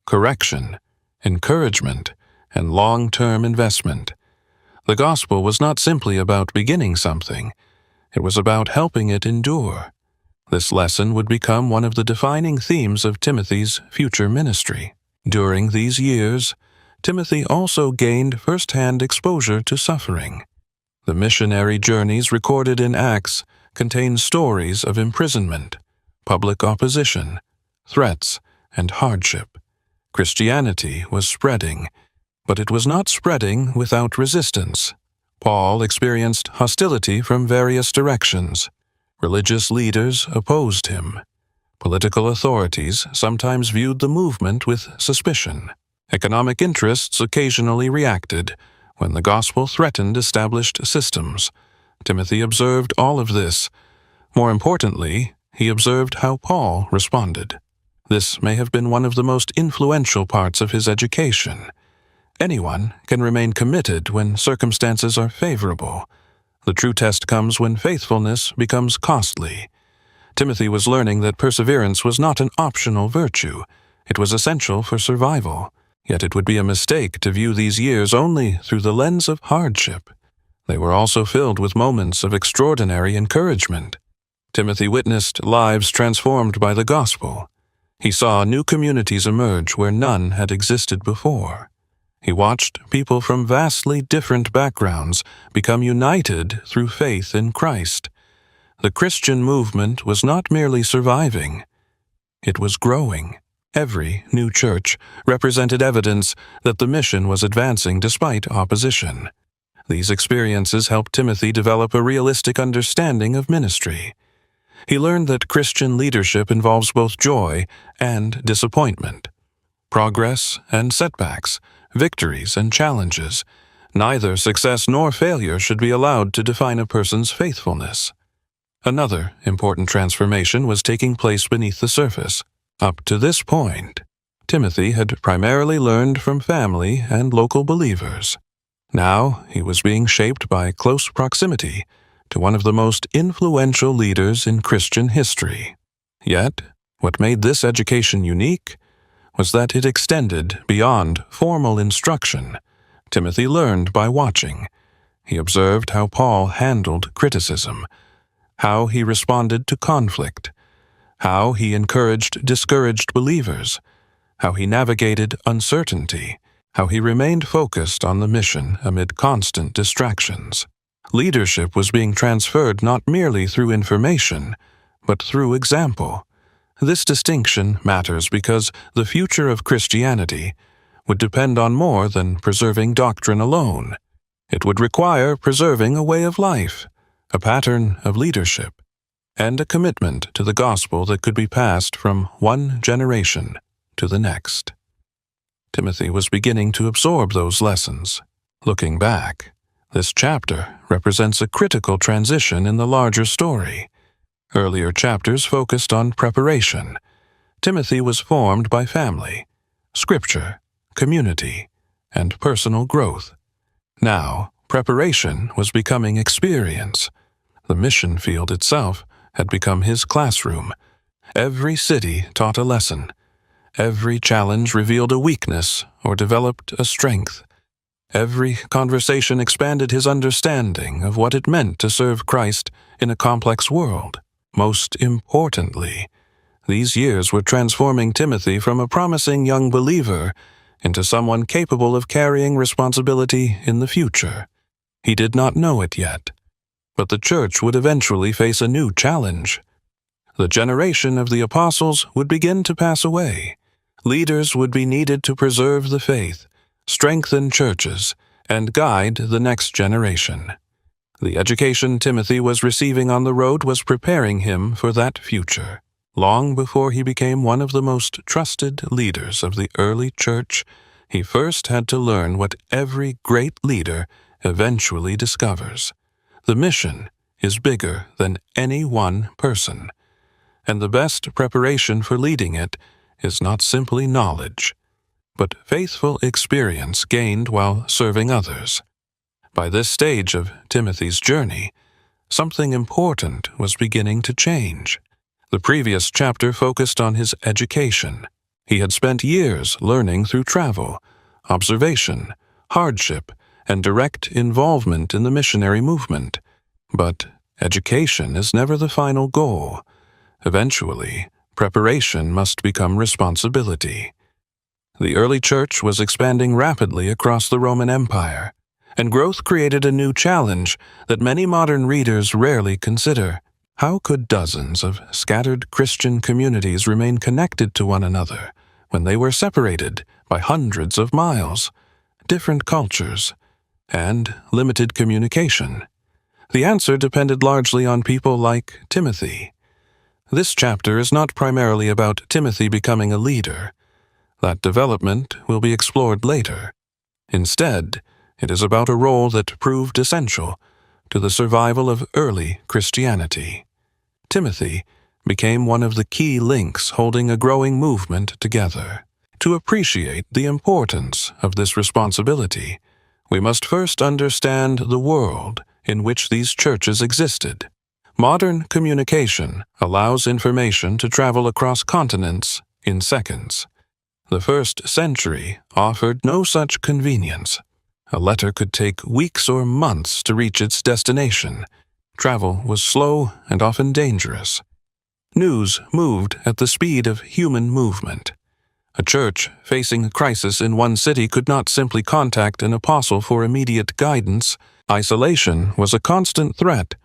correction, encouragement, and long-term investment. The gospel was not simply about beginning something. It was about helping it endure. This lesson would become one of the defining themes of Timothy's future ministry. During these years, Timothy also gained first-hand exposure to suffering. The missionary journeys recorded in Acts contain stories of imprisonment, public opposition, threats, and hardship. Christianity was spreading, but it was not spreading without resistance. Paul experienced hostility from various directions. Religious leaders opposed him. Political authorities sometimes viewed the movement with suspicion. Economic interests occasionally reacted when the gospel threatened established systems. Timothy observed all of this. More importantly, he observed how Paul responded. This may have been one of the most influential parts of his education. Anyone can remain committed when circumstances are favorable. The true test comes when faithfulness becomes costly. Timothy was learning that perseverance was not an optional virtue. It was essential for survival. Yet it would be a mistake to view these years only through the lens of hardship. They were also filled with moments of extraordinary encouragement. Timothy witnessed lives transformed by the gospel. He saw new communities emerge where none had existed before. He watched people from vastly different backgrounds become united through faith in Christ. The Christian movement was not merely surviving, it was growing. Every new church represented evidence that the mission was advancing despite opposition. These experiences helped Timothy develop a realistic understanding of ministry. He learned that Christian leadership involves both joy and disappointment, progress and setbacks, victories and challenges. Neither success nor failure should be allowed to define a person's faithfulness. Another important transformation was taking place beneath the surface. Up to this point, Timothy had primarily learned from family and local believers. Now he was being shaped by close proximity to one of the most influential leaders in Christian history. Yet, what made this education unique was that it extended beyond formal instruction. Timothy learned by watching. He observed how Paul handled criticism, how he responded to conflict, how he encouraged discouraged believers, how he navigated uncertainty, how he remained focused on the mission amid constant distractions. Leadership was being transferred not merely through information, but through example. This distinction matters because the future of Christianity would depend on more than preserving doctrine alone. It would require preserving a way of life, a pattern of leadership, and a commitment to the gospel that could be passed from one generation to the next. Timothy was beginning to absorb those lessons. Looking back, this chapter represents a critical transition in the larger story. Earlier chapters focused on preparation. Timothy was formed by family, scripture, community, and personal growth. Now, preparation was becoming experience. The mission field itself had become his classroom. Every city taught a lesson. Every challenge revealed a weakness or developed a strength. Every conversation expanded his understanding of what it meant to serve Christ in a complex world. Most importantly, these years were transforming Timothy from a promising young believer into someone capable of carrying responsibility in the future. He did not know it yet, but the church would eventually face a new challenge. The generation of the apostles would begin to pass away. Leaders would be needed to preserve the faith, strengthen churches, and guide the next generation. The education Timothy was receiving on the road was preparing him for that future. Long before he became one of the most trusted leaders of the early church, he first had to learn what every great leader eventually discovers. The mission is bigger than any one person, and the best preparation for leading it is not simply knowledge, but faithful experience gained while serving others. By this stage of Timothy's journey, something important was beginning to change. The previous chapter focused on his education. He had spent years learning through travel, observation, hardship, and direct involvement in the missionary movement. But education is never the final goal. Eventually, preparation must become responsibility. The early church was expanding rapidly across the Roman Empire, and growth created a new challenge that many modern readers rarely consider. How could dozens of scattered Christian communities remain connected to one another when they were separated by hundreds of miles, different cultures, and limited communication? The answer depended largely on people like Timothy. This chapter is not primarily about Timothy becoming a leader. That development will be explored later. Instead, it is about a role that proved essential to the survival of early Christianity. Timothy became one of the key links holding a growing movement together. To appreciate the importance of this responsibility, we must first understand the world in which these churches existed. Modern communication allows information to travel across continents in seconds. The first century offered no such convenience. A letter could take weeks or months to reach its destination. Travel was slow and often dangerous. News moved at the speed of human movement. A church facing a crisis in one city could not simply contact an apostle for immediate guidance. Isolation was a constant threat.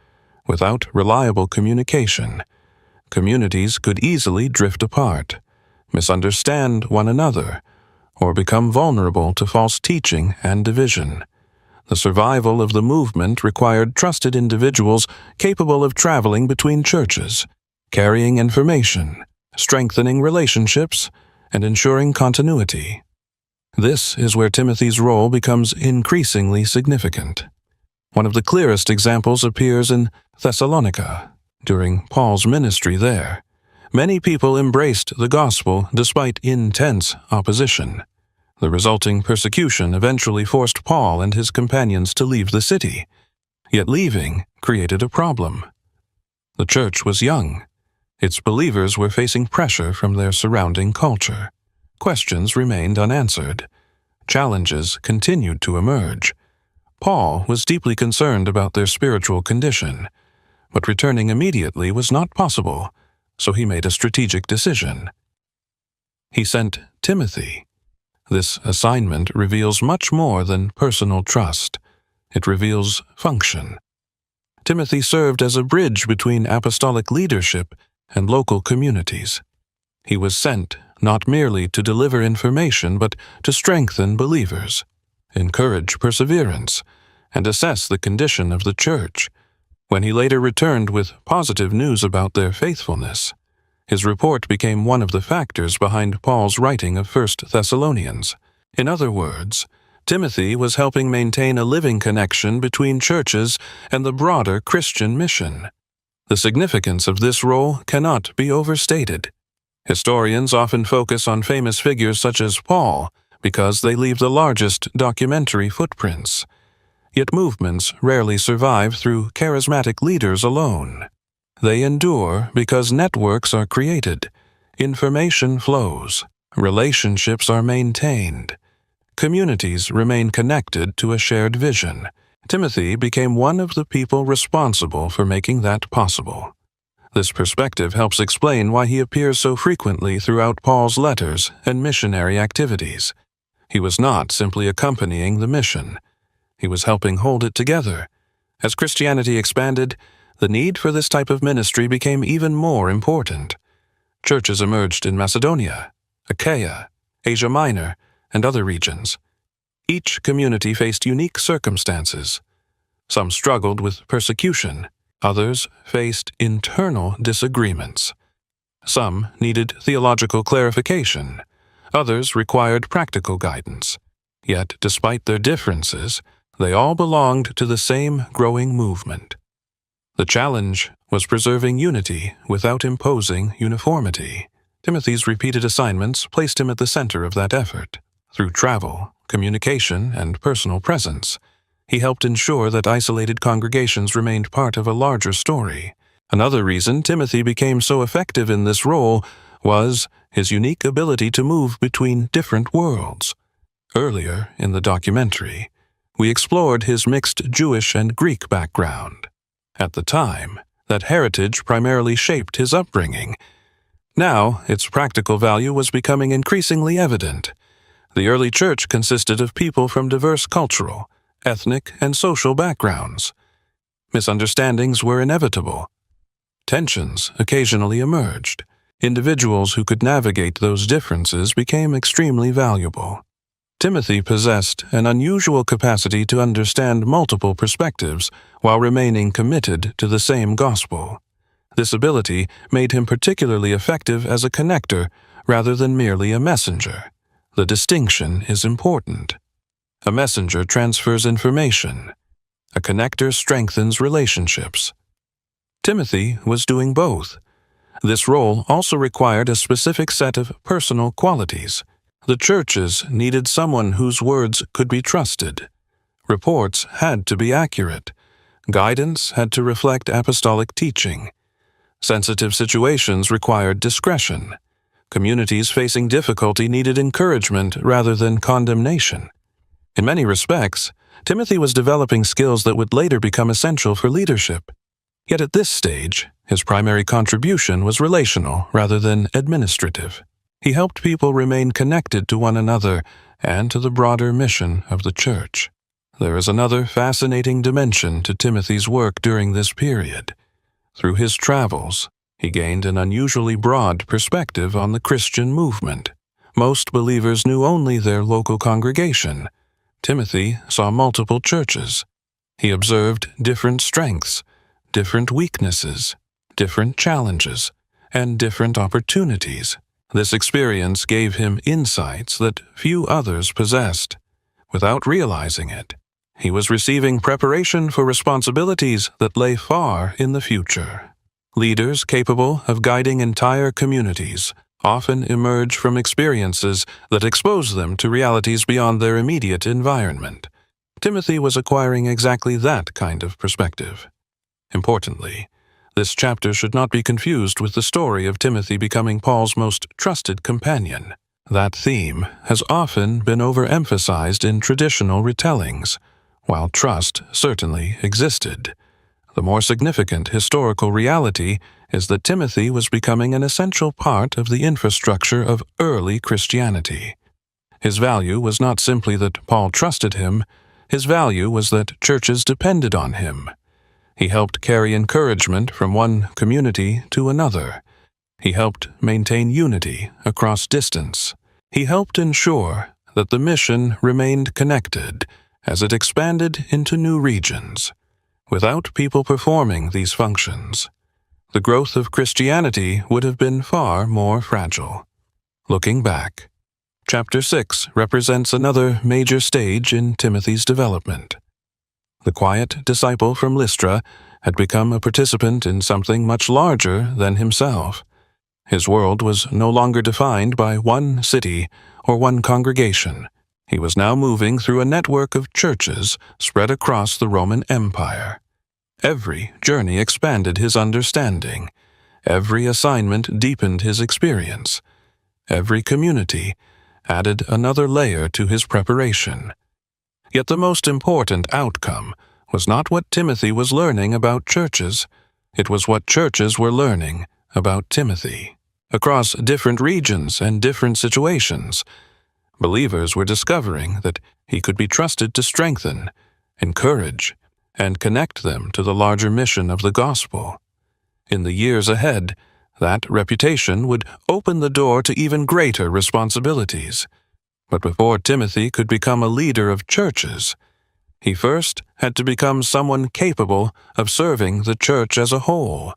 Without reliable communication, communities could easily drift apart, misunderstand one another, or become vulnerable to false teaching and division. The survival of the movement required trusted individuals capable of traveling between churches, carrying information, strengthening relationships, and ensuring continuity. This is where Timothy's role becomes increasingly significant. One of the clearest examples appears in Thessalonica. During Paul's ministry there, many people embraced the gospel despite intense opposition. The resulting persecution eventually forced Paul and his companions to leave the city, yet leaving created a problem. The church was young. Its believers were facing pressure from their surrounding culture. Questions remained unanswered. Challenges continued to emerge. Paul was deeply concerned about their spiritual condition, but returning immediately was not possible, so he made a strategic decision. He sent Timothy. This assignment reveals much more than personal trust. It reveals function. Timothy served as a bridge between apostolic leadership and local communities. He was sent not merely to deliver information, but to strengthen believers, encourage perseverance, and assess the condition of the church. When he later returned with positive news about their faithfulness, his report became one of the factors behind Paul's writing of 1 Thessalonians. In other words, Timothy was helping maintain a living connection between churches and the broader Christian mission. The significance of this role cannot be overstated. Historians often focus on famous figures such as Paul, because they leave the largest documentary footprints. Yet movements rarely survive through charismatic leaders alone. They endure because networks are created, information flows, relationships are maintained, communities remain connected to a shared vision. Timothy became one of the people responsible for making that possible. This perspective helps explain why he appears so frequently throughout Paul's letters and missionary activities. He was not simply accompanying the mission. He was helping hold it together. As Christianity expanded, the need for this type of ministry became even more important. Churches emerged in Macedonia, Achaia, Asia Minor, and other regions. Each community faced unique circumstances. Some struggled with persecution. Others faced internal disagreements. Some needed theological clarification. Others required practical guidance. Yet, despite their differences, they all belonged to the same growing movement. The challenge was preserving unity without imposing uniformity. Timothy's repeated assignments placed him at the center of that effort. Through travel, communication, and personal presence, he helped ensure that isolated congregations remained part of a larger story. Another reason Timothy became so effective in this role was his unique ability to move between different worlds. Earlier in the documentary, we explored his mixed Jewish and Greek background. At the time, that heritage primarily shaped his upbringing. Now, its practical value was becoming increasingly evident. The early church consisted of people from diverse cultural, ethnic, and social backgrounds. Misunderstandings were inevitable. Tensions occasionally emerged. Individuals who could navigate those differences became extremely valuable. Timothy possessed an unusual capacity to understand multiple perspectives while remaining committed to the same gospel. This ability made him particularly effective as a connector rather than merely a messenger. The distinction is important. A messenger transfers information. A connector strengthens relationships. Timothy was doing both. This role also required a specific set of personal qualities. The churches needed someone whose words could be trusted. Reports had to be accurate. Guidance had to reflect apostolic teaching. Sensitive situations required discretion. Communities facing difficulty needed encouragement rather than condemnation. In many respects, Timothy was developing skills that would later become essential for leadership. Yet at this stage, his primary contribution was relational rather than administrative. He helped people remain connected to one another and to the broader mission of the church. There is another fascinating dimension to Timothy's work during this period. Through his travels, he gained an unusually broad perspective on the Christian movement. Most believers knew only their local congregation. Timothy saw multiple churches. He observed different strengths, different weaknesses, different challenges, and different opportunities. This experience gave him insights that few others possessed. Without realizing it, he was receiving preparation for responsibilities that lay far in the future. Leaders capable of guiding entire communities often emerge from experiences that expose them to realities beyond their immediate environment. Timothy was acquiring exactly that kind of perspective. Importantly, this chapter should not be confused with the story of Timothy becoming Paul's most trusted companion. That theme has often been overemphasized in traditional retellings, while trust certainly existed. The more significant historical reality is that Timothy was becoming an essential part of the infrastructure of early Christianity. His value was not simply that Paul trusted him, his value was that churches depended on him. He helped carry encouragement from one community to another. He helped maintain unity across distance. He helped ensure that the mission remained connected as it expanded into new regions. Without people performing these functions, the growth of Christianity would have been far more fragile. Looking back, chapter 6 represents another major stage in Timothy's development. The quiet disciple from Lystra had become a participant in something much larger than himself. His world was no longer defined by one city or one congregation. He was now moving through a network of churches spread across the Roman Empire. Every journey expanded his understanding. Every assignment deepened his experience. Every community added another layer to his preparation. Yet the most important outcome was not what Timothy was learning about churches. It was what churches were learning about Timothy. Across different regions and different situations, believers were discovering that he could be trusted to strengthen, encourage, and connect them to the larger mission of the gospel. In the years ahead, that reputation would open the door to even greater responsibilities. But before Timothy could become a leader of churches, he first had to become someone capable of serving the church as a whole,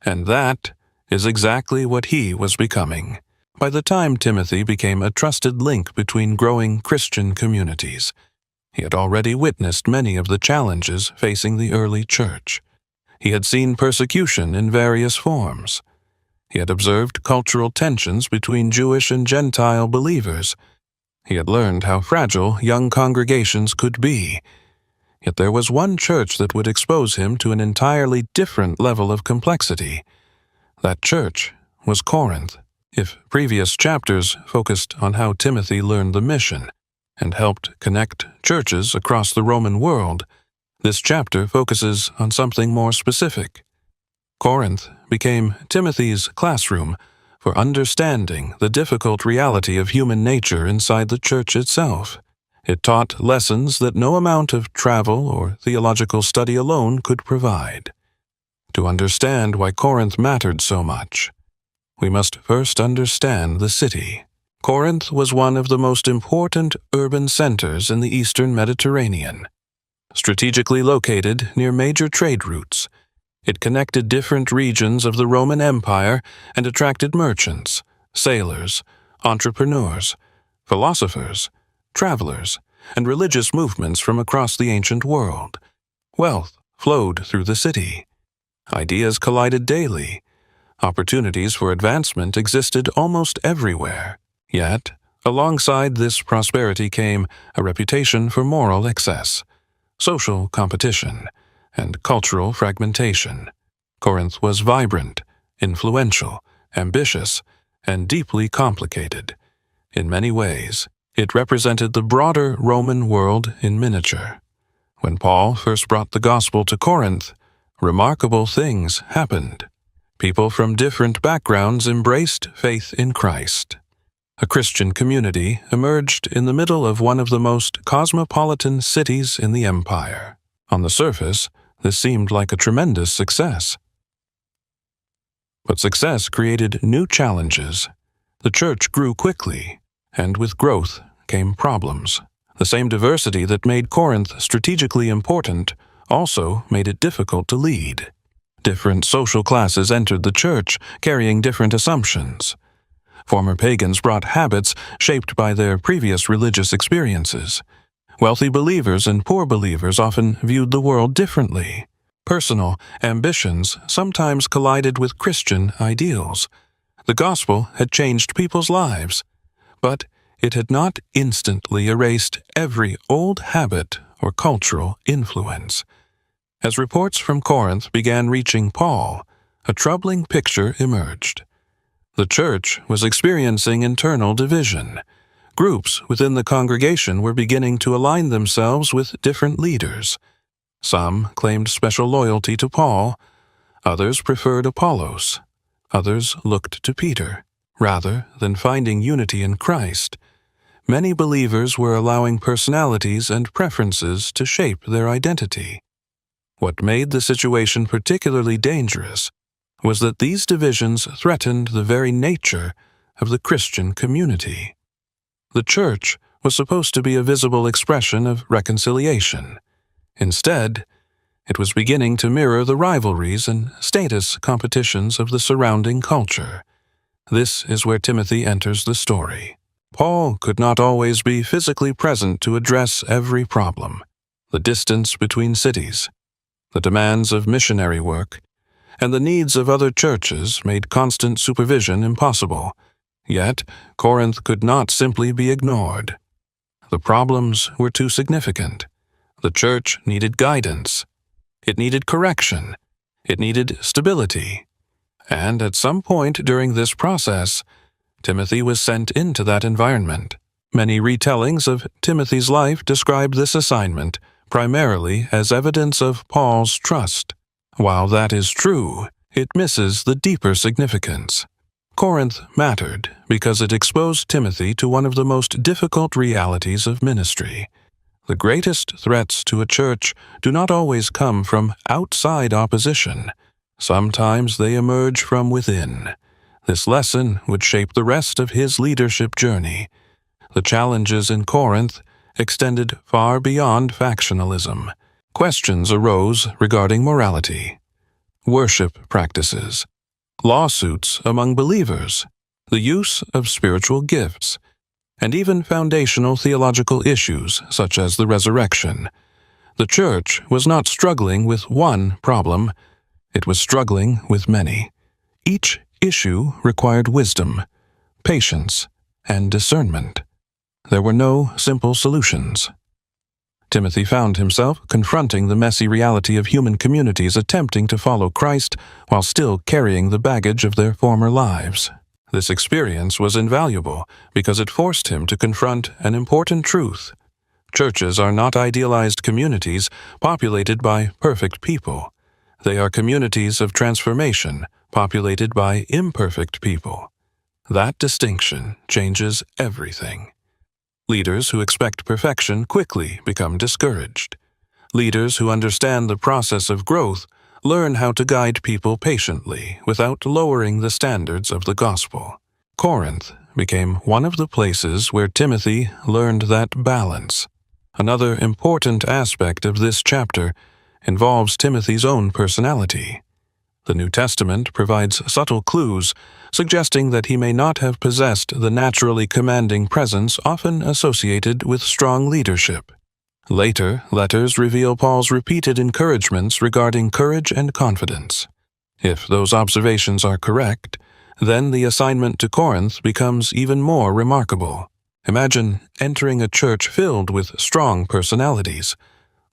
and that is exactly what he was becoming. By the time Timothy became a trusted link between growing Christian communities, he had already witnessed many of the challenges facing the early church. He had seen persecution in various forms. He had observed cultural tensions between Jewish and Gentile believers. He had learned how fragile young congregations could be. Yet there was one church that would expose him to an entirely different level of complexity. That church was Corinth. If previous chapters focused on how Timothy learned the mission and helped connect churches across the Roman world, this chapter focuses on something more specific. Corinth became Timothy's classroom for understanding the difficult reality of human nature inside the church itself. It taught lessons that no amount of travel or theological study alone could provide. To understand why Corinth mattered so much, we must first understand the city. Corinth was one of the most important urban centers in the eastern Mediterranean. Strategically located near major trade routes, it connected different regions of the Roman Empire and attracted merchants, sailors, entrepreneurs, philosophers, travelers, and religious movements from across the ancient world. Wealth flowed through the city. Ideas collided daily. Opportunities for advancement existed almost everywhere. Yet, alongside this prosperity came a reputation for moral excess, social competition, and cultural fragmentation. Corinth was vibrant, influential, ambitious, and deeply complicated. In many ways, it represented the broader Roman world in miniature. When Paul first brought the gospel to Corinth, remarkable things happened. People from different backgrounds embraced faith in Christ. A Christian community emerged in the middle of one of the most cosmopolitan cities in the empire. On the surface, this seemed like a tremendous success. But success created new challenges. The church grew quickly, and with growth came problems. The same diversity that made Corinth strategically important also made it difficult to lead. Different social classes entered the church, carrying different assumptions. Former pagans brought habits shaped by their previous religious experiences. Wealthy believers and poor believers often viewed the world differently. Personal ambitions sometimes collided with Christian ideals. The gospel had changed people's lives, but it had not instantly erased every old habit or cultural influence. As reports from Corinth began reaching Paul, a troubling picture emerged. The church was experiencing internal division. Groups within the congregation were beginning to align themselves with different leaders. Some claimed special loyalty to Paul, others preferred Apollos, others looked to Peter. Rather than finding unity in Christ, many believers were allowing personalities and preferences to shape their identity. What made the situation particularly dangerous was that these divisions threatened the very nature of the Christian community. The church was supposed to be a visible expression of reconciliation. Instead, it was beginning to mirror the rivalries and status competitions of the surrounding culture. This is where Timothy enters the story. Paul could not always be physically present to address every problem. The distance between cities, the demands of missionary work, and the needs of other churches made constant supervision impossible. Yet, Corinth could not simply be ignored. The problems were too significant. The church needed guidance. It needed correction. It needed stability. And at some point during this process, Timothy was sent into that environment. Many retellings of Timothy's life describe this assignment primarily as evidence of Paul's trust. While that is true, it misses the deeper significance. Corinth mattered because it exposed Timothy to one of the most difficult realities of ministry. The greatest threats to a church do not always come from outside opposition. Sometimes they emerge from within. This lesson would shape the rest of his leadership journey. The challenges in Corinth extended far beyond factionalism. Questions arose regarding morality, worship practices, lawsuits among believers, the use of spiritual gifts, and even foundational theological issues such as the resurrection. The church was not struggling with one problem, it was struggling with many. Each issue required wisdom, patience, and discernment. There were no simple solutions. Timothy found himself confronting the messy reality of human communities attempting to follow Christ while still carrying the baggage of their former lives. This experience was invaluable because it forced him to confront an important truth. Churches are not idealized communities populated by perfect people. They are communities of transformation populated by imperfect people. That distinction changes everything. Leaders who expect perfection quickly become discouraged. Leaders who understand the process of growth learn how to guide people patiently without lowering the standards of the gospel. Corinth became one of the places where Timothy learned that balance. Another important aspect of this chapter involves Timothy's own personality. The New Testament provides subtle clues suggesting that he may not have possessed the naturally commanding presence often associated with strong leadership. Later letters reveal Paul's repeated encouragements regarding courage and confidence. If those observations are correct, then the assignment to Corinth becomes even more remarkable. Imagine entering a church filled with strong personalities,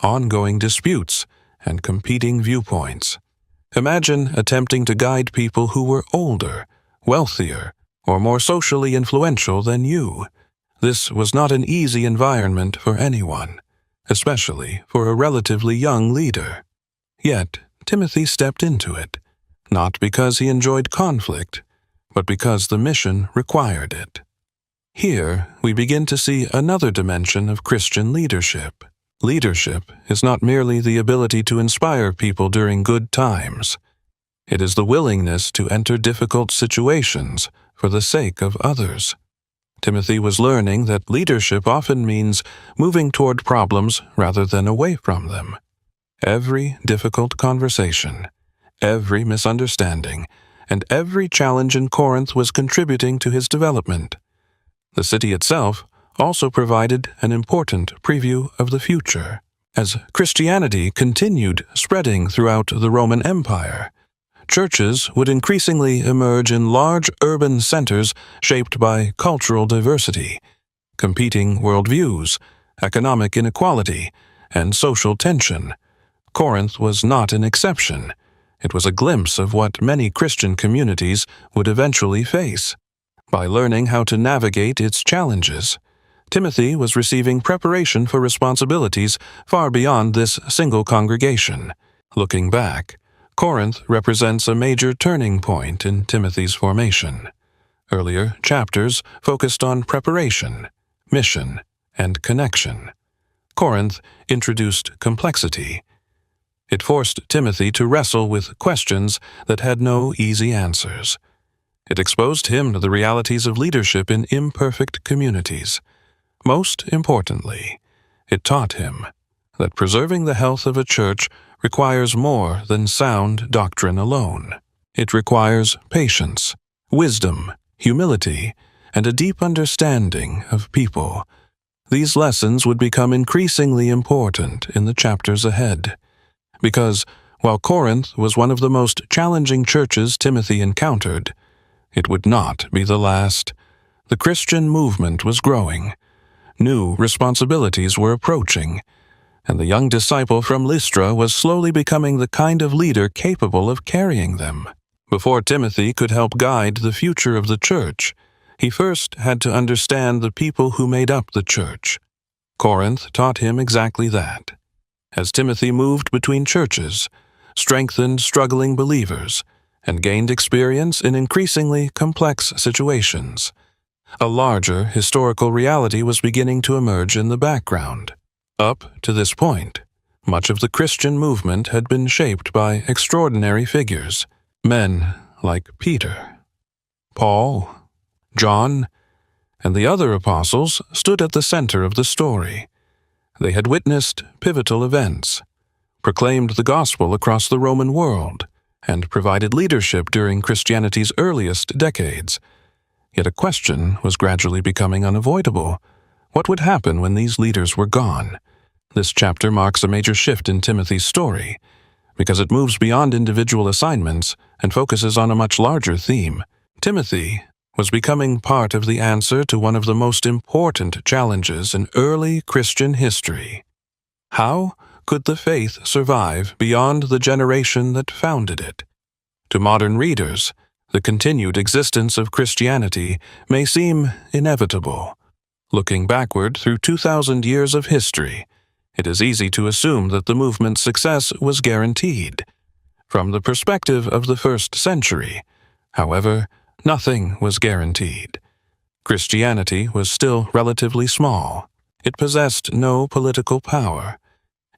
ongoing disputes, and competing viewpoints. Imagine attempting to guide people who were older, wealthier, or more socially influential than you. This was not an easy environment for anyone, especially for a relatively young leader. Yet, Timothy stepped into it, not because he enjoyed conflict, but because the mission required it. Here, we begin to see another dimension of Christian leadership. Leadership is not merely the ability to inspire people during good times. It is the willingness to enter difficult situations for the sake of others. Timothy was learning that leadership often means moving toward problems rather than away from them. Every difficult conversation, every misunderstanding, and every challenge in Corinth was contributing to his development. The city itself also provided an important preview of the future. As Christianity continued spreading throughout the Roman Empire, churches would increasingly emerge in large urban centers shaped by cultural diversity, competing worldviews, economic inequality, and social tension. Corinth was not an exception. It was a glimpse of what many Christian communities would eventually face. By learning how to navigate its challenges, Timothy was receiving preparation for responsibilities far beyond this single congregation. Looking back, Corinth represents a major turning point in Timothy's formation. Earlier chapters focused on preparation, mission, and connection. Corinth introduced complexity. It forced Timothy to wrestle with questions that had no easy answers. It exposed him to the realities of leadership in imperfect communities. Most importantly, it taught him that preserving the health of a church requires more than sound doctrine alone. It requires patience, wisdom, humility, and a deep understanding of people. These lessons would become increasingly important in the chapters ahead, because while Corinth was one of the most challenging churches Timothy encountered, it would not be the last. The Christian movement was growing. New responsibilities were approaching, and the young disciple from Lystra was slowly becoming the kind of leader capable of carrying them. Before Timothy could help guide the future of the church, he first had to understand the people who made up the church. Corinth taught him exactly that. As Timothy moved between churches, strengthened struggling believers, and gained experience in increasingly complex situations, a larger historical reality was beginning to emerge in the background. Up to this point, much of the Christian movement had been shaped by extraordinary figures, men like Peter, Paul, John, and the other apostles stood at the center of the story. They had witnessed pivotal events, proclaimed the gospel across the Roman world, and provided leadership during Christianity's earliest decades. Yet a question was gradually becoming unavoidable. What would happen when these leaders were gone? This chapter marks a major shift in Timothy's story, because it moves beyond individual assignments and focuses on a much larger theme. Timothy was becoming part of the answer to one of the most important challenges in early Christian history. How could the faith survive beyond the generation that founded it? To modern readers, the continued existence of Christianity may seem inevitable. Looking backward through 2,000 years of history, it is easy to assume that the movement's success was guaranteed. From the perspective of the first century, however, nothing was guaranteed. Christianity was still relatively small. It possessed no political power.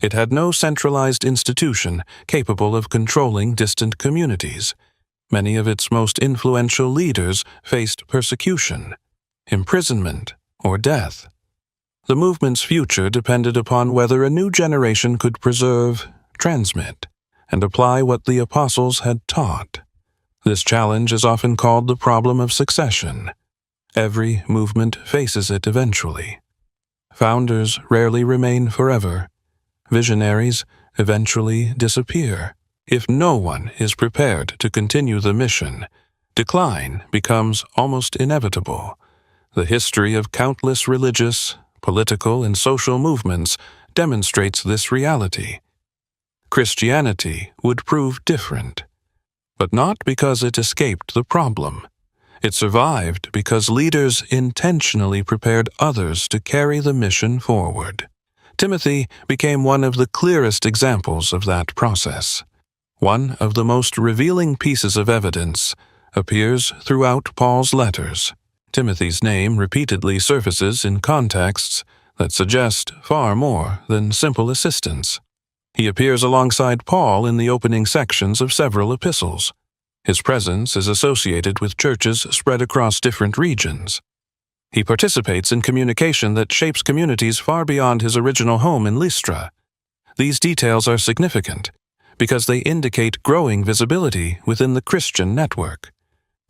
It had no centralized institution capable of controlling distant communities. Many of its most influential leaders faced persecution, imprisonment, or death. The movement's future depended upon whether a new generation could preserve, transmit, and apply what the apostles had taught. This challenge is often called the problem of succession. Every movement faces it eventually. Founders rarely remain forever. Visionaries eventually disappear. If no one is prepared to continue the mission, decline becomes almost inevitable. The history of countless religious, political, and social movements demonstrates this reality. Christianity would prove different, but not because it escaped the problem. It survived because leaders intentionally prepared others to carry the mission forward. Timothy became one of the clearest examples of that process. One of the most revealing pieces of evidence appears throughout Paul's letters. Timothy's name repeatedly surfaces in contexts that suggest far more than simple assistance. He appears alongside Paul in the opening sections of several epistles. His presence is associated with churches spread across different regions. He participates in communication that shapes communities far beyond his original home in Lystra. These details are significant because they indicate growing visibility within the Christian network.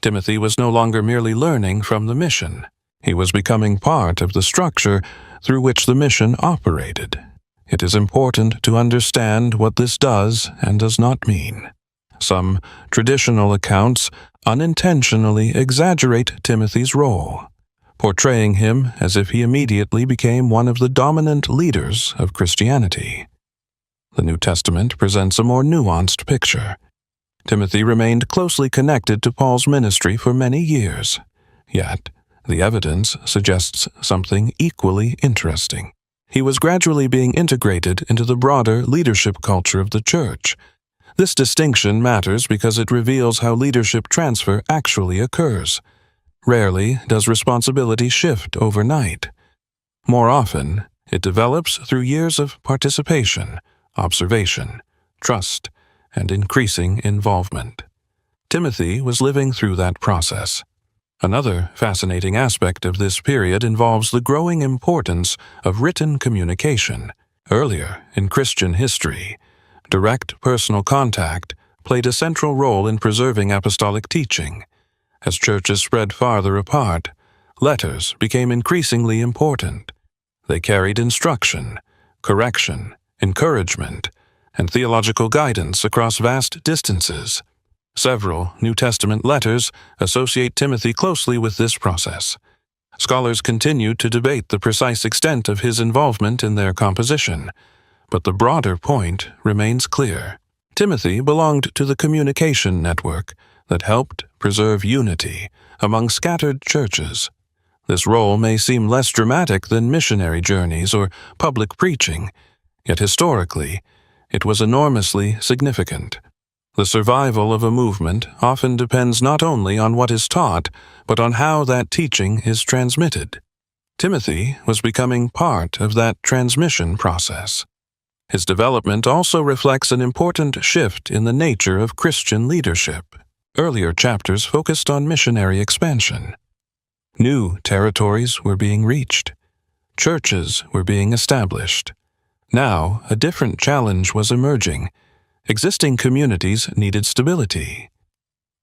Timothy was no longer merely learning from the mission. He was becoming part of the structure through which the mission operated. It is important to understand what this does and does not mean. Some traditional accounts unintentionally exaggerate Timothy's role, portraying him as if he immediately became one of the dominant leaders of Christianity. The New Testament presents a more nuanced picture. Timothy remained closely connected to Paul's ministry for many years, yet the evidence suggests something equally interesting. He was gradually being integrated into the broader leadership culture of the church. This distinction matters because it reveals how leadership transfer actually occurs. Rarely does responsibility shift overnight. More often, it develops through years of participation, observation, trust, and increasing involvement. Timothy was living through that process. Another fascinating aspect of this period involves the growing importance of written communication. Earlier in Christian history, direct personal contact played a central role in preserving apostolic teaching. As churches spread farther apart, letters became increasingly important. They carried instruction, correction, encouragement, and theological guidance across vast distances. Several New Testament letters associate Timothy closely with this process. Scholars continue to debate the precise extent of his involvement in their composition, but the broader point remains clear. Timothy belonged to the communication network that helped preserve unity among scattered churches. This role may seem less dramatic than missionary journeys or public preaching, yet historically, it was enormously significant. The survival of a movement often depends not only on what is taught, but on how that teaching is transmitted. Timothy was becoming part of that transmission process. His development also reflects an important shift in the nature of Christian leadership. Earlier chapters focused on missionary expansion. New territories were being reached. Churches were being established. Now, a different challenge was emerging. Existing communities needed stability.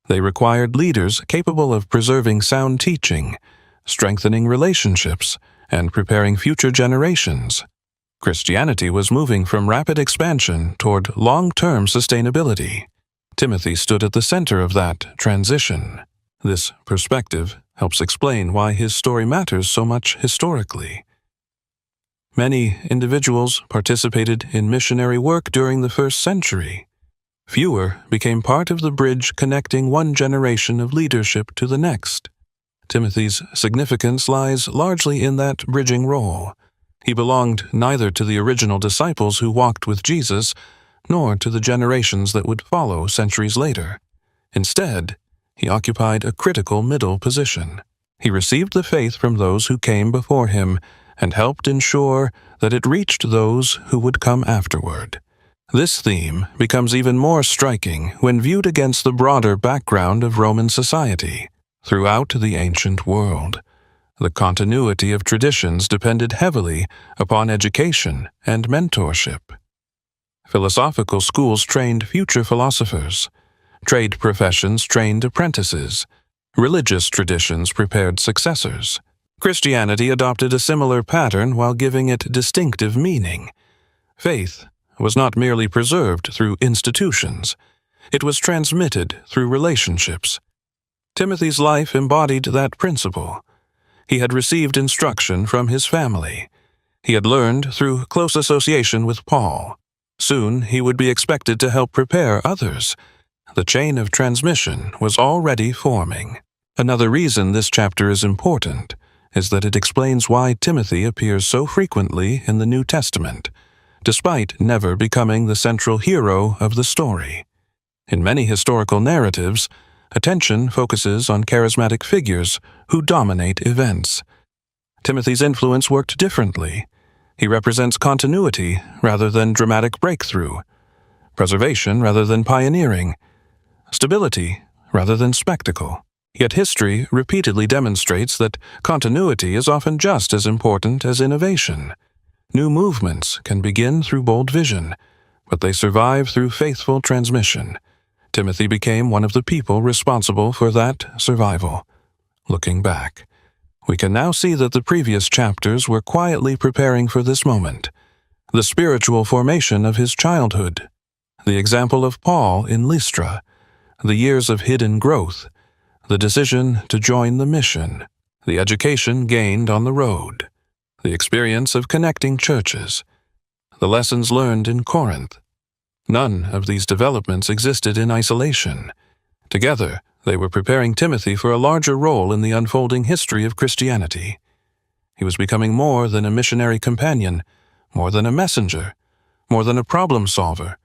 They required leaders capable of preserving sound teaching, strengthening relationships, and preparing future generations. Christianity was moving from rapid expansion toward long-term sustainability. Timothy stood at the center of that transition. This perspective helps explain why his story matters so much historically. Many individuals participated in missionary work during the first century. Fewer became part of the bridge connecting one generation of leadership to the next. Timothy's significance lies largely in that bridging role. He belonged neither to the original disciples who walked with Jesus, nor to the generations that would follow centuries later. Instead, he occupied a critical middle position. He received the faith from those who came before him and helped ensure that it reached those who would come afterward. This theme becomes even more striking when viewed against the broader background of Roman society. Throughout the ancient world, the continuity of traditions depended heavily upon education and mentorship. Philosophical schools trained future philosophers. Trade professions trained apprentices. Religious traditions prepared successors. Christianity adopted a similar pattern while giving it distinctive meaning. Faith was not merely preserved through institutions. It was transmitted through relationships. Timothy's life embodied that principle. He had received instruction from his family. He had learned through close association with Paul. Soon he would be expected to help prepare others. The chain of transmission was already forming. Another reason this chapter is important is that it explains why Timothy appears so frequently in the New Testament, despite never becoming the central hero of the story. In many historical narratives, attention focuses on charismatic figures who dominate events. Timothy's influence worked differently. He represents continuity rather than dramatic breakthrough, preservation rather than pioneering, stability rather than spectacle. Yet history repeatedly demonstrates that continuity is often just as important as innovation. New movements can begin through bold vision, but they survive through faithful transmission. Timothy became one of the people responsible for that survival. Looking back, we can now see that the previous chapters were quietly preparing for this moment. The spiritual formation of his childhood, the example of Paul in Lystra, the years of hidden growth, the decision to join the mission, the education gained on the road, the experience of connecting churches, the lessons learned in Corinth. None of these developments existed in isolation. Together, they were preparing Timothy for a larger role in the unfolding history of Christianity. He was becoming more than a missionary companion, more than a messenger, more than a problem solver.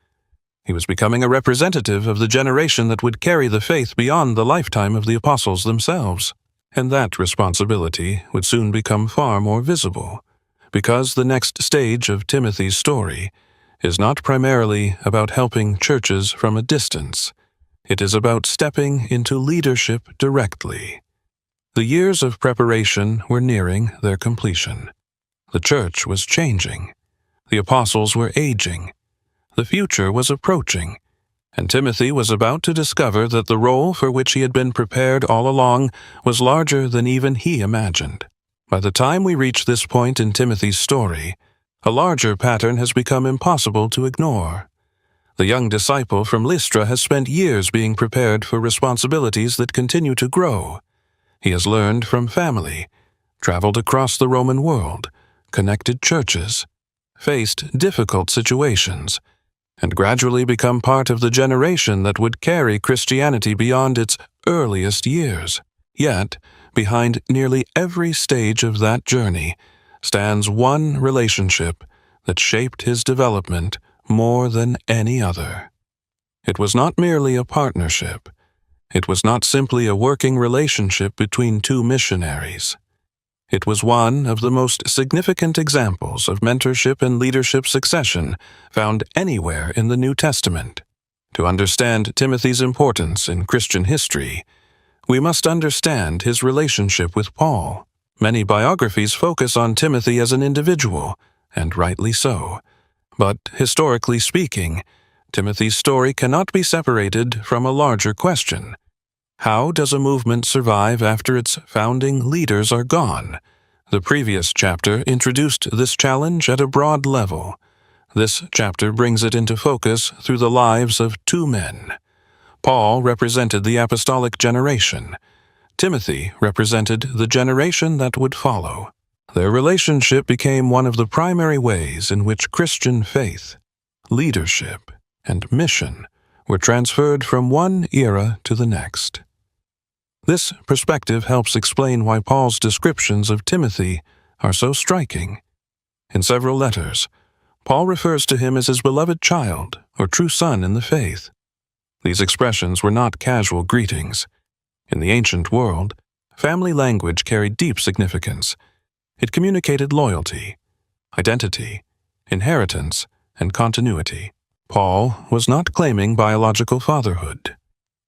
He was becoming a representative of the generation that would carry the faith beyond the lifetime of the apostles themselves. And that responsibility would soon become far more visible, because the next stage of Timothy's story is not primarily about helping churches from a distance. It is about stepping into leadership directly. The years of preparation were nearing their completion. The church was changing. The apostles were aging. The future was approaching, and Timothy was about to discover that the role for which he had been prepared all along was larger than even he imagined. By the time we reach this point in Timothy's story, a larger pattern has become impossible to ignore. The young disciple from Lystra has spent years being prepared for responsibilities that continue to grow. He has learned from family, traveled across the Roman world, connected churches, faced difficult situations, and gradually become part of the generation that would carry Christianity beyond its earliest years. Yet, behind nearly every stage of that journey stands one relationship that shaped his development more than any other. It was not merely a partnership. It was not simply a working relationship between two missionaries. It was one of the most significant examples of mentorship and leadership succession found anywhere in the New Testament. To understand Timothy's importance in Christian history, we must understand his relationship with Paul. Many biographies focus on Timothy as an individual, and rightly so. But, historically speaking, Timothy's story cannot be separated from a larger question. How does a movement survive after its founding leaders are gone? The previous chapter introduced this challenge at a broad level. This chapter brings it into focus through the lives of two men. Paul represented the apostolic generation. Timothy represented the generation that would follow. Their relationship became one of the primary ways in which Christian faith, leadership, and mission were transferred from one era to the next. This perspective helps explain why Paul's descriptions of Timothy are so striking. In several letters, Paul refers to him as his beloved child or true son in the faith. These expressions were not casual greetings. In the ancient world, family language carried deep significance. It communicated loyalty, identity, inheritance, and continuity. Paul was not claiming biological fatherhood.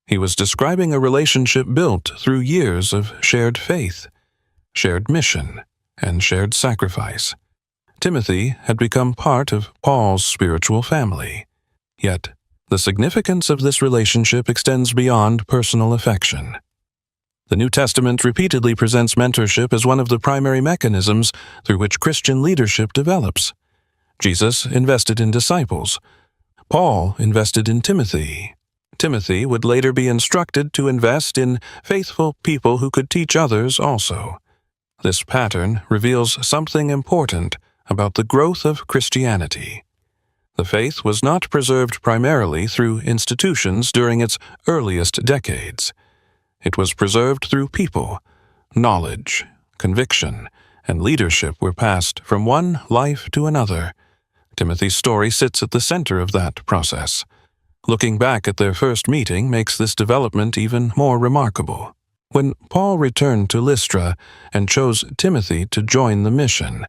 He was describing a relationship built through years of shared faith, shared mission, and shared sacrifice. Timothy had become part of Paul's spiritual family. Yet, the significance of this relationship extends beyond personal affection. The New Testament repeatedly presents mentorship as one of the primary mechanisms through which Christian leadership develops. Jesus invested in disciples. Paul invested in Timothy. Timothy would later be instructed to invest in faithful people who could teach others also. This pattern reveals something important about the growth of Christianity. The faith was not preserved primarily through institutions during its earliest decades. It was preserved through people. Knowledge, conviction, and leadership were passed from one life to another. Timothy's story sits at the center of that process. Looking back at their first meeting makes this development even more remarkable. When Paul returned to Lystra and chose Timothy to join the mission,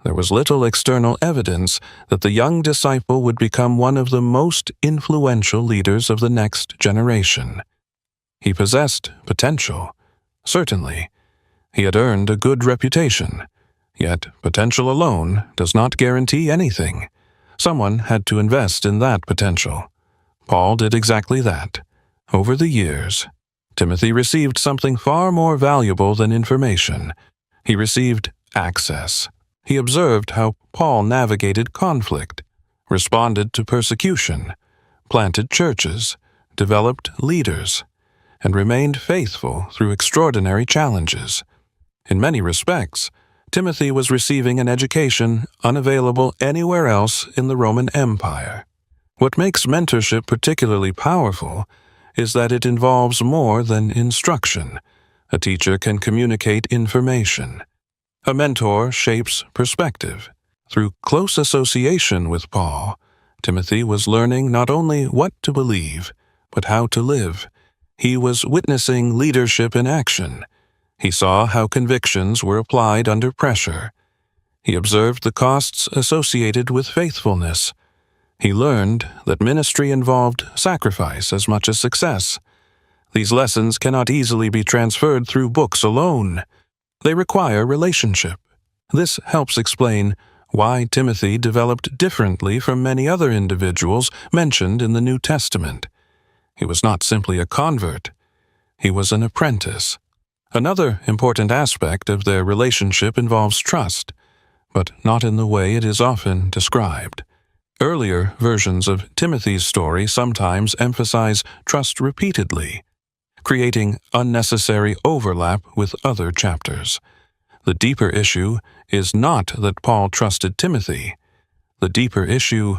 there was little external evidence that the young disciple would become one of the most influential leaders of the next generation. He possessed potential, certainly. He had earned a good reputation. Yet potential alone does not guarantee anything. Someone had to invest in that potential. Paul did exactly that. Over the years, Timothy received something far more valuable than information. He received access. He observed how Paul navigated conflict, responded to persecution, planted churches, developed leaders, and remained faithful through extraordinary challenges. In many respects, Timothy was receiving an education unavailable anywhere else in the Roman Empire. What makes mentorship particularly powerful is that it involves more than instruction. A teacher can communicate information. A mentor shapes perspective. Through close association with Paul, Timothy was learning not only what to believe, but how to live. He was witnessing leadership in action. He saw how convictions were applied under pressure. He observed the costs associated with faithfulness. He learned that ministry involved sacrifice as much as success. These lessons cannot easily be transferred through books alone. They require relationship. This helps explain why Timothy developed differently from many other individuals mentioned in the New Testament. He was not simply a convert. He was an apprentice. Another important aspect of their relationship involves trust, but not in the way it is often described. Earlier versions of Timothy's story sometimes emphasize trust repeatedly, creating unnecessary overlap with other chapters. The deeper issue is not that Paul trusted Timothy. The deeper issue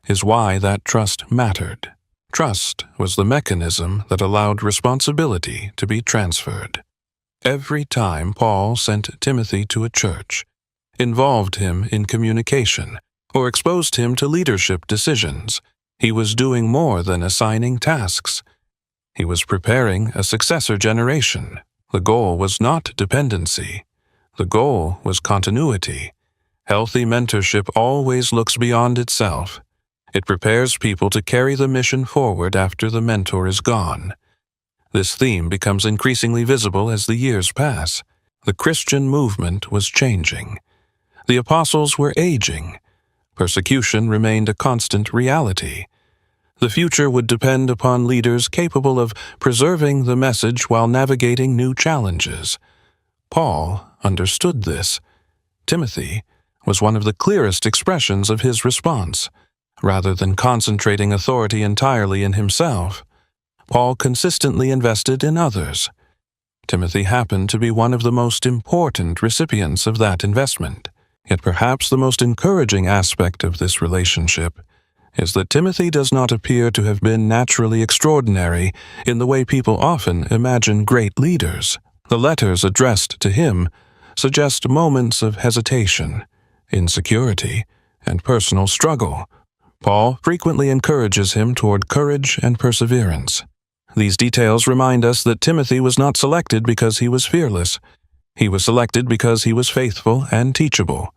is why that trust mattered. Trust was the mechanism that allowed responsibility to be transferred. Every time Paul sent Timothy to a church, involved him in communication, or exposed him to leadership decisions, he was doing more than assigning tasks. He was preparing a successor generation. The goal was not dependency. The goal was continuity. Healthy mentorship always looks beyond itself. It prepares people to carry the mission forward after the mentor is gone. This theme becomes increasingly visible as the years pass. The Christian movement was changing. The apostles were aging. Persecution remained a constant reality. The future would depend upon leaders capable of preserving the message while navigating new challenges. Paul understood this. Timothy was one of the clearest expressions of his response. Rather than concentrating authority entirely in himself, Paul consistently invested in others. Timothy happened to be one of the most important recipients of that investment. Yet perhaps the most encouraging aspect of this relationship is that Timothy does not appear to have been naturally extraordinary in the way people often imagine great leaders. The letters addressed to him suggest moments of hesitation, insecurity, and personal struggle. Paul frequently encourages him toward courage and perseverance. These details remind us that Timothy was not selected because he was fearless. He was selected because he was faithful and teachable.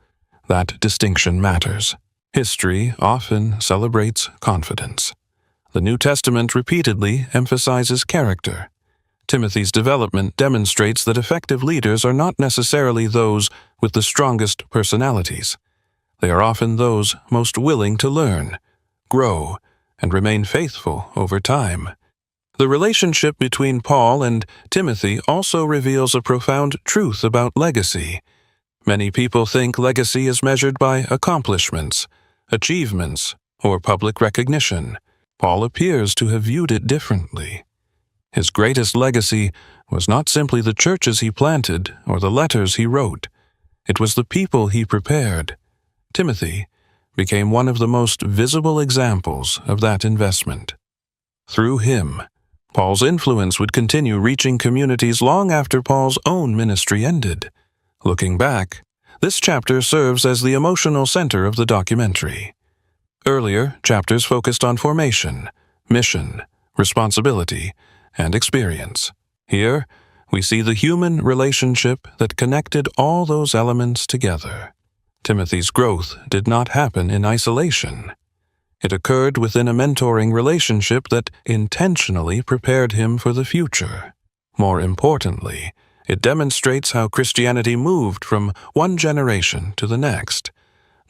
That distinction matters. History often celebrates confidence. The New Testament repeatedly emphasizes character. Timothy's development demonstrates that effective leaders are not necessarily those with the strongest personalities. They are often those most willing to learn, grow, and remain faithful over time. The relationship between Paul and Timothy also reveals a profound truth about legacy. Many people think legacy is measured by accomplishments, achievements, or public recognition. Paul appears to have viewed it differently. His greatest legacy was not simply the churches he planted or the letters he wrote. It was the people he prepared. Timothy became one of the most visible examples of that investment. Through him, Paul's influence would continue reaching communities long after Paul's own ministry ended. Looking back, this chapter serves as the emotional center of the documentary. Earlier chapters focused on formation, mission, responsibility, and experience. Here, we see the human relationship that connected all those elements together. Timothy's growth did not happen in isolation. It occurred within a mentoring relationship that intentionally prepared him for the future. More importantly, it demonstrates how Christianity moved from one generation to the next,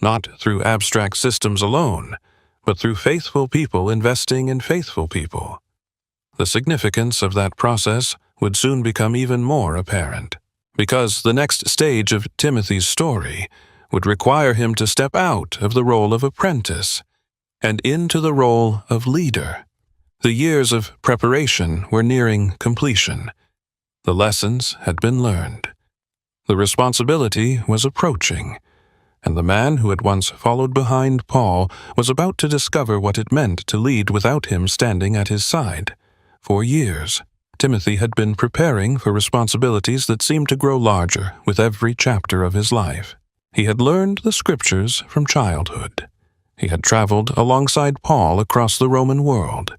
not through abstract systems alone, but through faithful people investing in faithful people. The significance of that process would soon become even more apparent, because the next stage of Timothy's story would require him to step out of the role of apprentice and into the role of leader. The years of preparation were nearing completion. The lessons had been learned. The responsibility was approaching, and the man who had once followed behind Paul was about to discover what it meant to lead without him standing at his side. For years, Timothy had been preparing for responsibilities that seemed to grow larger with every chapter of his life. He had learned the scriptures from childhood. He had traveled alongside Paul across the Roman world.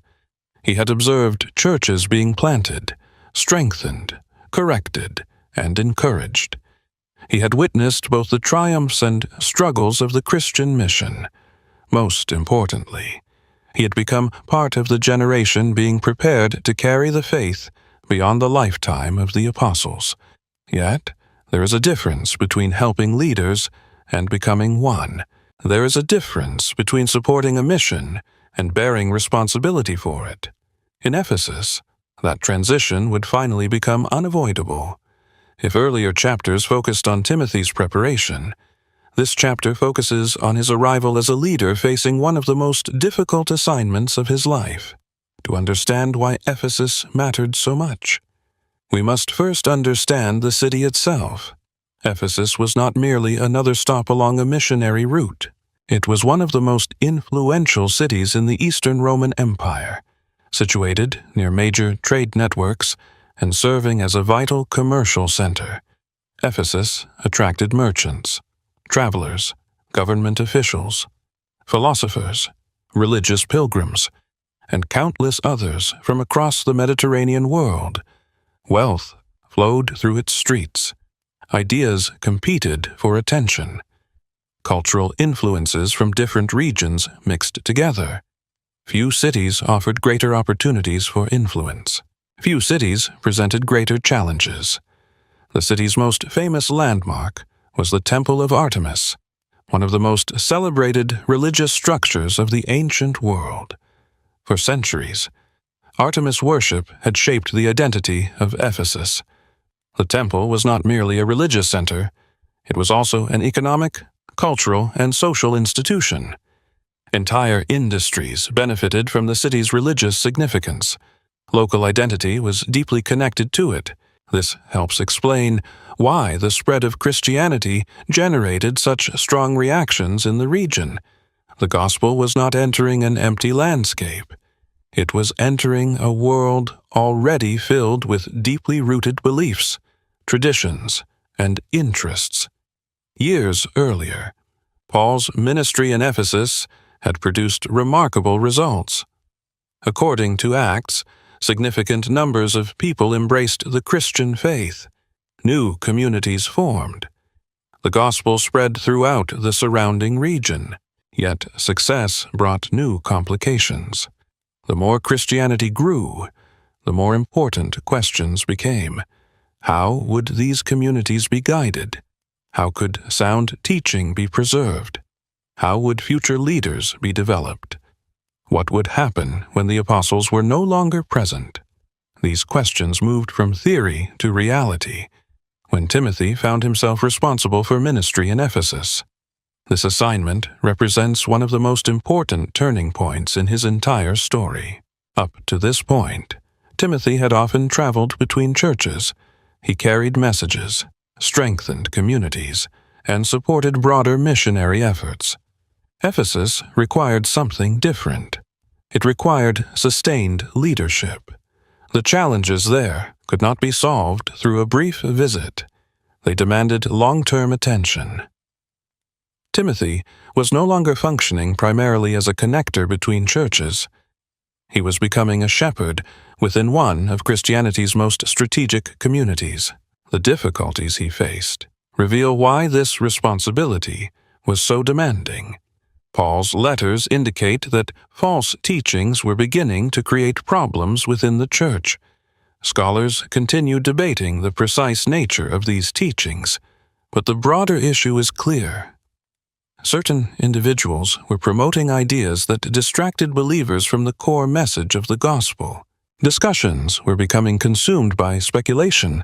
He had observed churches being planted, strengthened, corrected, and encouraged. He had witnessed both the triumphs and struggles of the Christian mission. Most importantly, he had become part of the generation being prepared to carry the faith beyond the lifetime of the apostles. Yet, there is a difference between helping leaders and becoming one. There is a difference between supporting a mission and bearing responsibility for it. In Ephesus, that transition would finally become unavoidable. If earlier chapters focused on Timothy's preparation, this chapter focuses on his arrival as a leader facing one of the most difficult assignments of his life. To understand why Ephesus mattered so much, we must first understand the city itself. Ephesus was not merely another stop along a missionary route. It was one of the most influential cities in the Eastern Roman Empire, situated near major trade networks and serving as a vital commercial center. Ephesus attracted merchants, travelers, government officials, philosophers, religious pilgrims, and countless others from across the Mediterranean world. Wealth flowed through its streets. Ideas competed for attention. Cultural influences from different regions mixed together. Few cities offered greater opportunities for influence. Few cities presented greater challenges. The city's most famous landmark was the Temple of Artemis, one of the most celebrated religious structures of the ancient world. For centuries, Artemis worship had shaped the identity of Ephesus. The temple was not merely a religious center, it was also an economic, cultural, and social institution. Entire industries benefited from the city's religious significance. Local identity was deeply connected to it. This helps explain why the spread of Christianity generated such strong reactions in the region. The gospel was not entering an empty landscape. It was entering a world already filled with deeply rooted beliefs, traditions, and interests. Years earlier, Paul's ministry in Ephesus had produced remarkable results. According to Acts, significant numbers of people embraced the Christian faith. New communities formed. The gospel spread throughout the surrounding region, yet success brought new complications. The more Christianity grew, the more important questions became. How would these communities be guided? How could sound teaching be preserved? How would future leaders be developed? What would happen when the apostles were no longer present? These questions moved from theory to reality when Timothy found himself responsible for ministry in Ephesus. This assignment represents one of the most important turning points in his entire story. Up to this point, Timothy had often traveled between churches. He carried messages, strengthened communities, and supported broader missionary efforts. Ephesus required something different. It required sustained leadership. The challenges there could not be solved through a brief visit. They demanded long-term attention. Timothy was no longer functioning primarily as a connector between churches. He was becoming a shepherd within one of Christianity's most strategic communities. The difficulties he faced reveal why this responsibility was so demanding. Paul's letters indicate that false teachings were beginning to create problems within the church. Scholars continue debating the precise nature of these teachings, but the broader issue is clear. Certain individuals were promoting ideas that distracted believers from the core message of the gospel. Discussions were becoming consumed by speculation,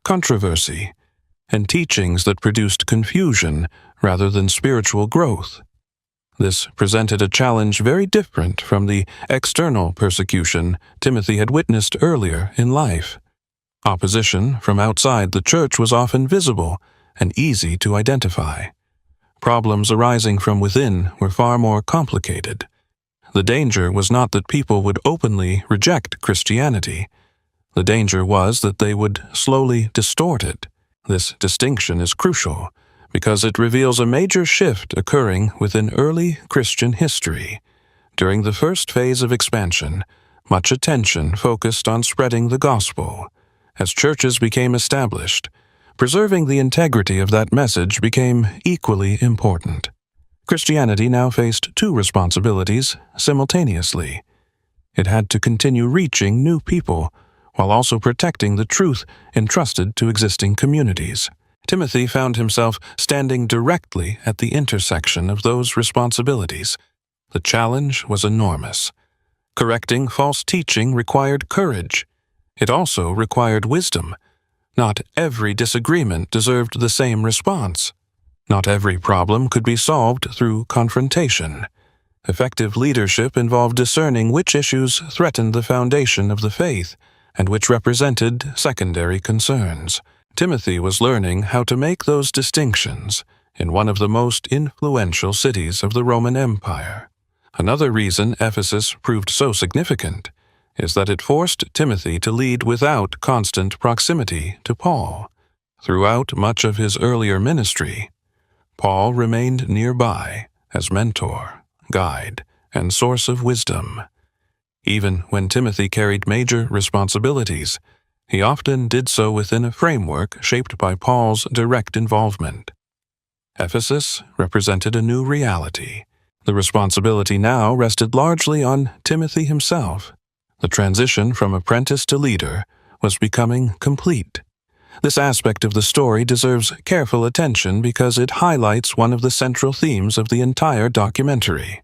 controversy, and teachings that produced confusion rather than spiritual growth. This presented a challenge very different from the external persecution Timothy had witnessed earlier in life. Opposition from outside the church was often visible and easy to identify. Problems arising from within were far more complicated. The danger was not that people would openly reject Christianity. The danger was that they would slowly distort it. This distinction is crucial because it reveals a major shift occurring within early Christian history. During the first phase of expansion, much attention focused on spreading the gospel. As churches became established, preserving the integrity of that message became equally important. Christianity now faced two responsibilities simultaneously. It had to continue reaching new people while also protecting the truth entrusted to existing communities. Timothy found himself standing directly at the intersection of those responsibilities. The challenge was enormous. Correcting false teaching required courage. It also required wisdom. Not every disagreement deserved the same response. Not every problem could be solved through confrontation. Effective leadership involved discerning which issues threatened the foundation of the faith and which represented secondary concerns. Timothy was learning how to make those distinctions in one of the most influential cities of the Roman Empire. Another reason Ephesus proved so significant is that it forced Timothy to lead without constant proximity to Paul. Throughout much of his earlier ministry, Paul remained nearby as mentor, guide, and source of wisdom. Even when Timothy carried major responsibilities, he often did so within a framework shaped by Paul's direct involvement. Ephesus represented a new reality. The responsibility now rested largely on Timothy himself. The transition from apprentice to leader was becoming complete. This aspect of the story deserves careful attention because it highlights one of the central themes of the entire documentary.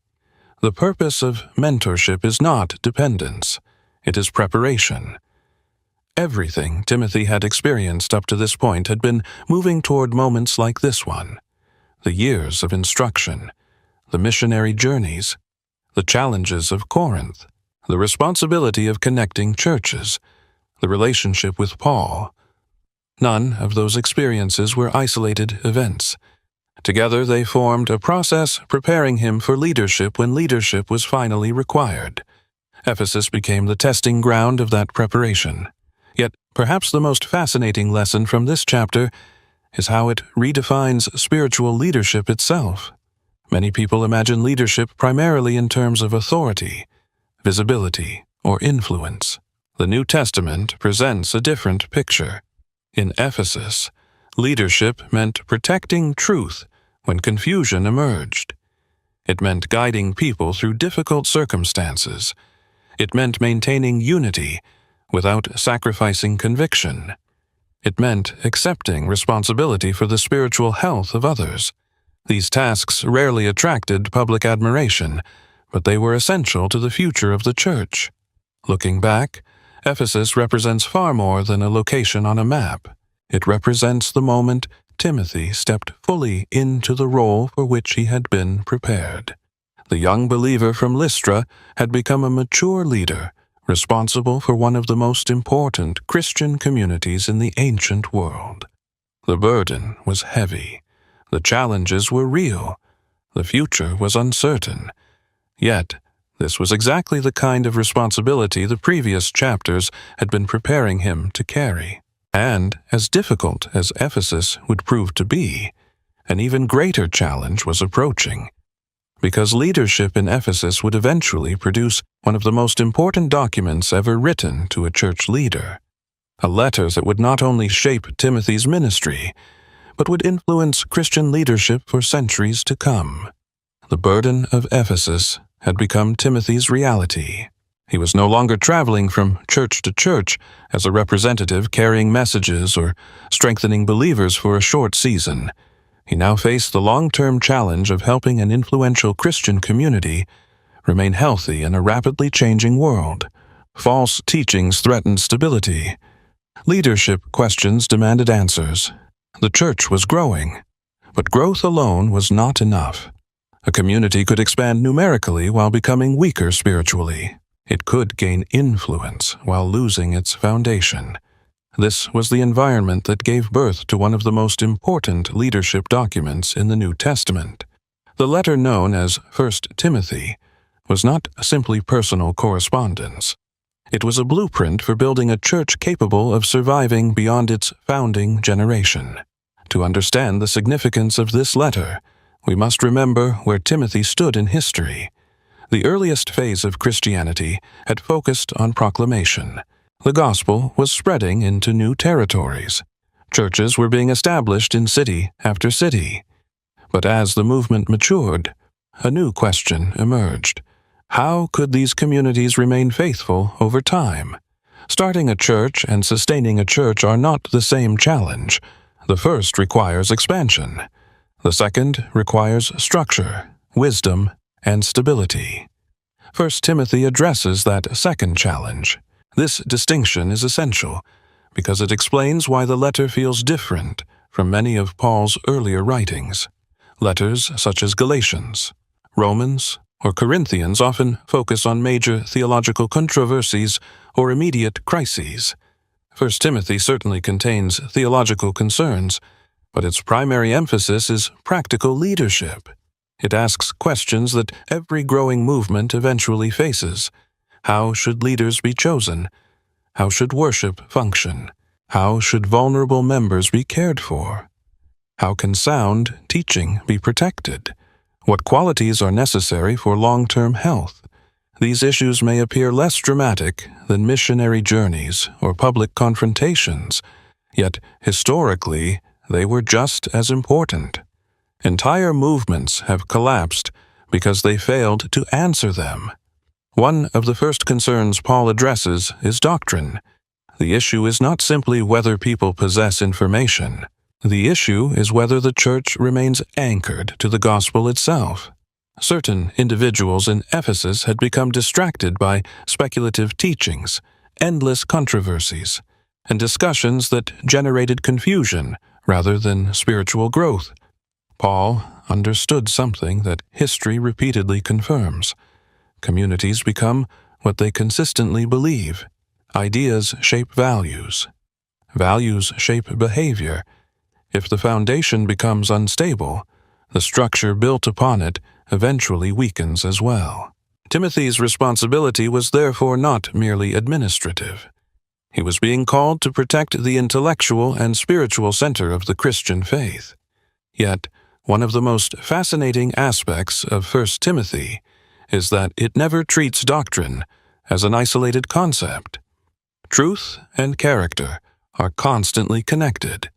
The purpose of mentorship is not dependence, it is preparation. Everything Timothy had experienced up to this point had been moving toward moments like this one. The years of instruction, the missionary journeys, the challenges of Corinth, the responsibility of connecting churches, the relationship with Paul. None of those experiences were isolated events. Together they formed a process preparing him for leadership when leadership was finally required. Ephesus became the testing ground of that preparation. Yet perhaps the most fascinating lesson from this chapter is how it redefines spiritual leadership itself. Many people imagine leadership primarily in terms of authority, visibility, or influence. The New Testament presents a different picture. In Ephesus, leadership meant protecting truth when confusion emerged. It meant guiding people through difficult circumstances. It meant maintaining unity without sacrificing conviction. It meant accepting responsibility for the spiritual health of others. These tasks rarely attracted public admiration, but they were essential to the future of the church. Looking back, Ephesus represents far more than a location on a map. It represents the moment Timothy stepped fully into the role for which he had been prepared. The young believer from Lystra had become a mature leader, responsible for one of the most important Christian communities in the ancient world. The burden was heavy. The challenges were real. The future was uncertain. Yet, this was exactly the kind of responsibility the previous chapters had been preparing him to carry. And, as difficult as Ephesus would prove to be, an even greater challenge was approaching. Because leadership in Ephesus would eventually produce one of the most important documents ever written to a church leader. A letter that would not only shape Timothy's ministry, but would influence Christian leadership for centuries to come. The burden of Ephesus had become Timothy's reality. He was no longer traveling from church to church as a representative carrying messages or strengthening believers for a short season. He now faced the long-term challenge of helping an influential Christian community remain healthy in a rapidly changing world. False teachings threatened stability. Leadership questions demanded answers. The church was growing, but growth alone was not enough. A community could expand numerically while becoming weaker spiritually. It could gain influence while losing its foundation. This was the environment that gave birth to one of the most important leadership documents in the New Testament. The letter known as 1 Timothy was not simply personal correspondence. It was a blueprint for building a church capable of surviving beyond its founding generation. To understand the significance of this letter, we must remember where Timothy stood in history. The earliest phase of Christianity had focused on proclamation. The gospel was spreading into new territories. Churches were being established in city after city. But as the movement matured, a new question emerged. How could these communities remain faithful over time? Starting a church and sustaining a church are not the same challenge. The first requires expansion. The second requires structure, wisdom, and stability. 1 Timothy addresses that second challenge. This distinction is essential because it explains why the letter feels different from many of Paul's earlier writings. Letters such as Galatians, Romans, or Corinthians often focus on major theological controversies or immediate crises. 1 Timothy certainly contains theological concerns, but its primary emphasis is practical leadership. It asks questions that every growing movement eventually faces. How should leaders be chosen? How should worship function? How should vulnerable members be cared for? How can sound teaching be protected? What qualities are necessary for long-term health? These issues may appear less dramatic than missionary journeys or public confrontations, yet historically they were just as important. Entire movements have collapsed because they failed to answer them. One of the first concerns Paul addresses is doctrine. The issue is not simply whether people possess information. The issue is whether the church remains anchored to the gospel itself. Certain individuals in Ephesus had become distracted by speculative teachings, endless controversies, and discussions that generated confusion rather than spiritual growth. Paul understood something that history repeatedly confirms. Communities become what they consistently believe. Ideas shape values. Values shape behavior. If the foundation becomes unstable, the structure built upon it eventually weakens as well. Timothy's responsibility was therefore not merely administrative. He was being called to protect the intellectual and spiritual center of the Christian faith. Yet, one of the most fascinating aspects of 1 Timothy is that it never treats doctrine as an isolated concept. Truth and character are constantly connected.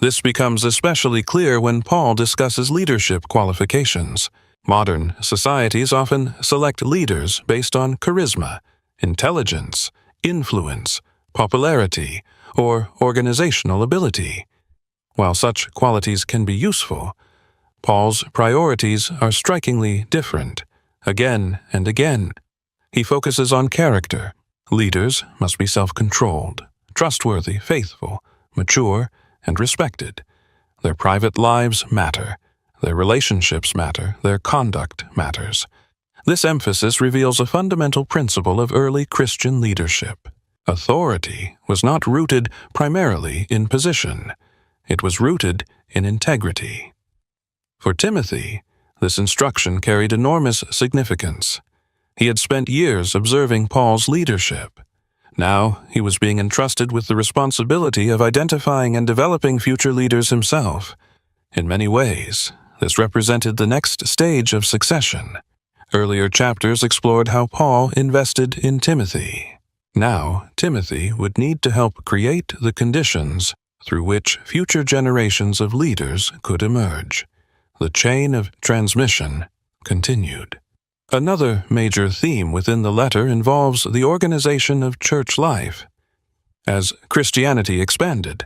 This becomes especially clear when Paul discusses leadership qualifications. Modern societies often select leaders based on charisma, intelligence, influence, popularity, or organizational ability. While such qualities can be useful, Paul's priorities are strikingly different. Again and again, he focuses on character. Leaders must be self-controlled, trustworthy, faithful, mature, and respected. Their private lives matter. Their relationships matter. Their conduct matters. This emphasis reveals a fundamental principle of early Christian leadership. Authority was not rooted primarily in position. It was rooted in integrity. For Timothy, this instruction carried enormous significance. He had spent years observing Paul's leadership. Now he was being entrusted with the responsibility of identifying and developing future leaders himself. In many ways, this represented the next stage of succession. Earlier chapters explored how Paul invested in Timothy. Now, Timothy would need to help create the conditions through which future generations of leaders could emerge. The chain of transmission continued. Another major theme within the letter involves the organization of church life. As Christianity expanded,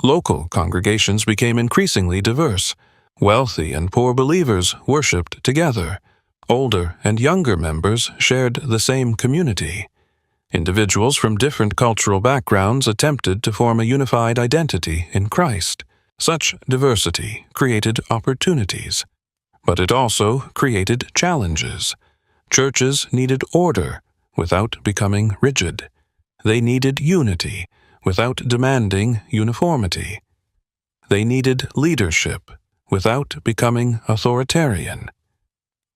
local congregations became increasingly diverse. Wealthy and poor believers worshiped together. Older and younger members shared the same community. Individuals from different cultural backgrounds attempted to form a unified identity in Christ. Such diversity created opportunities, but it also created challenges. Churches needed order without becoming rigid. They needed unity without demanding uniformity. They needed leadership without becoming authoritarian.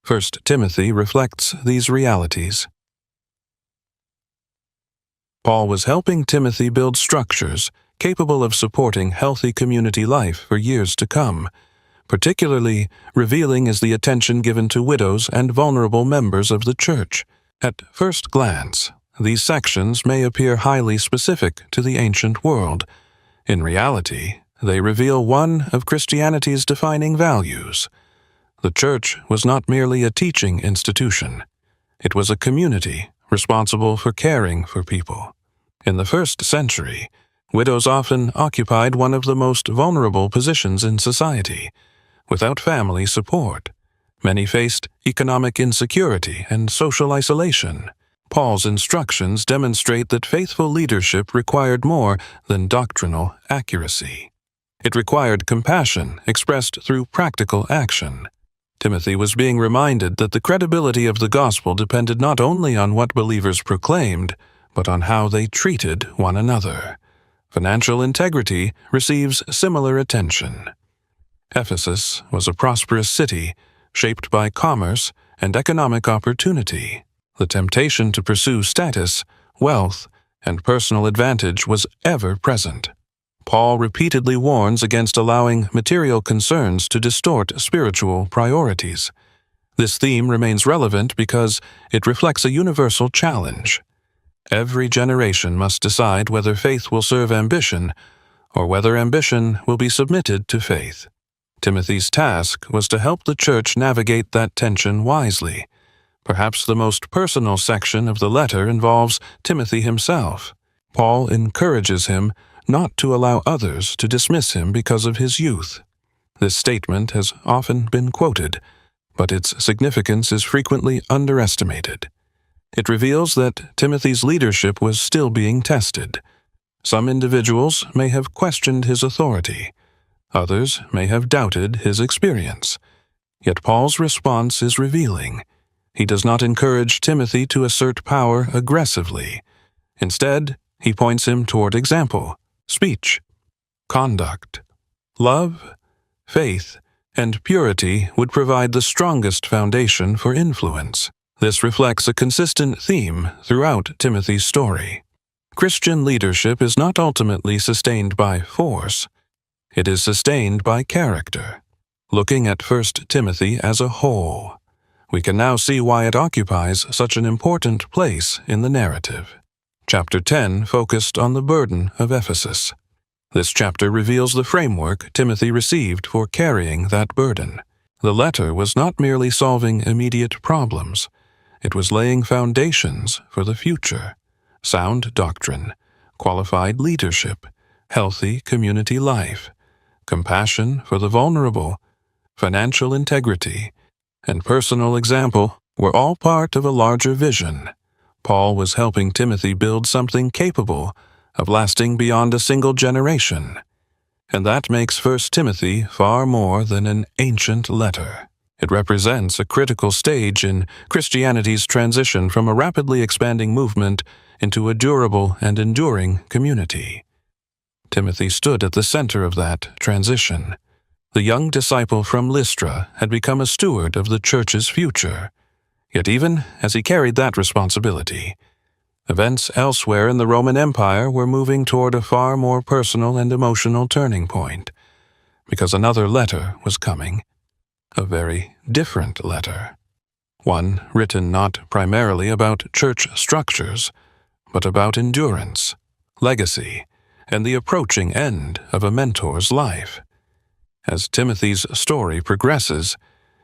1 Timothy reflects these realities. Paul was helping Timothy build structures capable of supporting healthy community life for years to come. Particularly revealing is the attention given to widows and vulnerable members of the church. At first glance, these sections may appear highly specific to the ancient world. In reality, they reveal one of Christianity's defining values. The church was not merely a teaching institution. It was a community responsible for caring for people. In the first century, widows often occupied one of the most vulnerable positions in society. Without family support, many faced economic insecurity and social isolation. Paul's instructions demonstrate that faithful leadership required more than doctrinal accuracy. It required compassion expressed through practical action. Timothy was being reminded that the credibility of the gospel depended not only on what believers proclaimed, but on how they treated one another. Financial integrity receives similar attention. Ephesus was a prosperous city shaped by commerce and economic opportunity. The temptation to pursue status, wealth, and personal advantage was ever present. Paul repeatedly warns against allowing material concerns to distort spiritual priorities. This theme remains relevant because it reflects a universal challenge. Every generation must decide whether faith will serve ambition or whether ambition will be submitted to faith. Timothy's task was to help the church navigate that tension wisely. Perhaps the most personal section of the letter involves Timothy himself. Paul encourages him not to allow others to dismiss him because of his youth. This statement has often been quoted, but its significance is frequently underestimated. It reveals that Timothy's leadership was still being tested. Some individuals may have questioned his authority. Others may have doubted his experience. Yet Paul's response is revealing. He does not encourage Timothy to assert power aggressively. Instead, he points him toward example, speech, conduct. Love, faith, and purity would provide the strongest foundation for influence. This reflects a consistent theme throughout Timothy's story. Christian leadership is not ultimately sustained by force. It is sustained by character. Looking at 1 Timothy as a whole, we can now see why it occupies such an important place in the narrative. Chapter 10 focused on the burden of Ephesus. This chapter reveals the framework Timothy received for carrying that burden. The letter was not merely solving immediate problems. It was laying foundations for the future: sound doctrine, qualified leadership, healthy community life, compassion for the vulnerable, financial integrity, and personal example were all part of a larger vision. Paul was helping Timothy build something capable of lasting beyond a single generation. And that makes 1 Timothy far more than an ancient letter. It represents a critical stage in Christianity's transition from a rapidly expanding movement into a durable and enduring community. Timothy stood at the center of that transition. The young disciple from Lystra had become a steward of the church's future. Yet even as he carried that responsibility, events elsewhere in the Roman Empire were moving toward a far more personal and emotional turning point, because another letter was coming, a very different letter. One written not primarily about church structures, but about endurance, legacy, and the approaching end of a mentor's life. As Timothy's story progresses,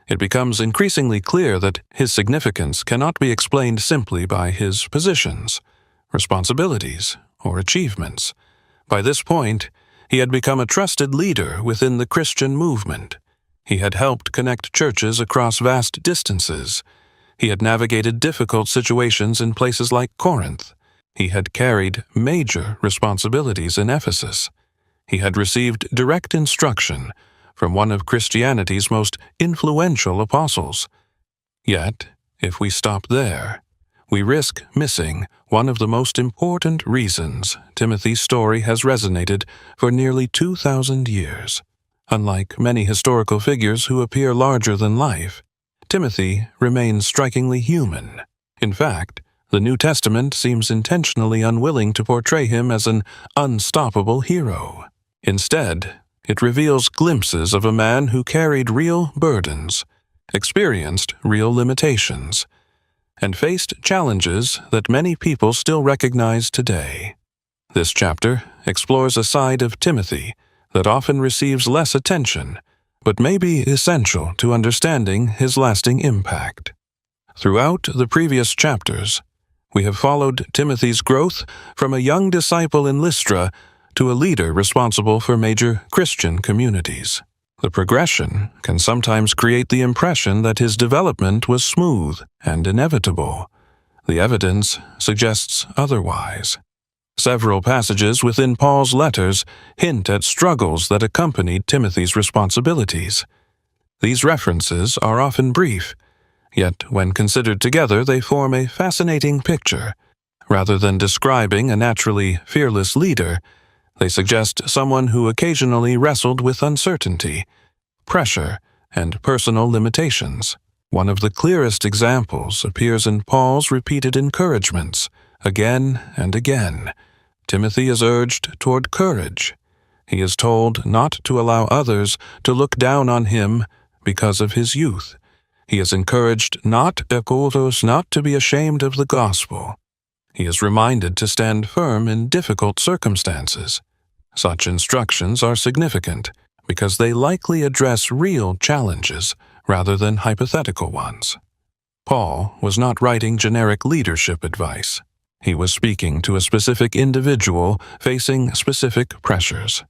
it becomes increasingly clear that his significance cannot be explained simply by his positions, responsibilities, or achievements. By this point, he had become a trusted leader within the Christian movement. He had helped connect churches across vast distances. He had navigated difficult situations in places like Corinth. He had carried major responsibilities in Ephesus. He had received direct instruction from one of Christianity's most influential apostles. Yet, if we stop there, we risk missing one of the most important reasons Timothy's story has resonated for nearly 2,000 years. Unlike many historical figures who appear larger than life, Timothy remains strikingly human. In fact, the New Testament seems intentionally unwilling to portray him as an unstoppable hero. Instead, it reveals glimpses of a man who carried real burdens, experienced real limitations, and faced challenges that many people still recognize today. This chapter explores a side of Timothy that often receives less attention, but may be essential to understanding his lasting impact. Throughout the previous chapters, we have followed Timothy's growth from a young disciple in Lystra to a leader responsible for major Christian communities. The progression can sometimes create the impression that his development was smooth and inevitable. The evidence suggests otherwise. Several passages within Paul's letters hint at struggles that accompanied Timothy's responsibilities. These references are often brief, yet when considered together they form a fascinating picture. Rather than describing a naturally fearless leader, They suggest someone who occasionally wrestled with uncertainty, pressure, and personal limitations. One of the clearest examples appears in Paul's repeated encouragements. Again and again, Timothy is urged toward courage. He is told not to allow others to look down on him because of his youth. He is encouraged not to be ashamed of the gospel. He is reminded to stand firm in difficult circumstances. Such instructions are significant because they likely address real challenges rather than hypothetical ones. Paul was not writing generic leadership advice. He was speaking to a specific individual facing specific pressures.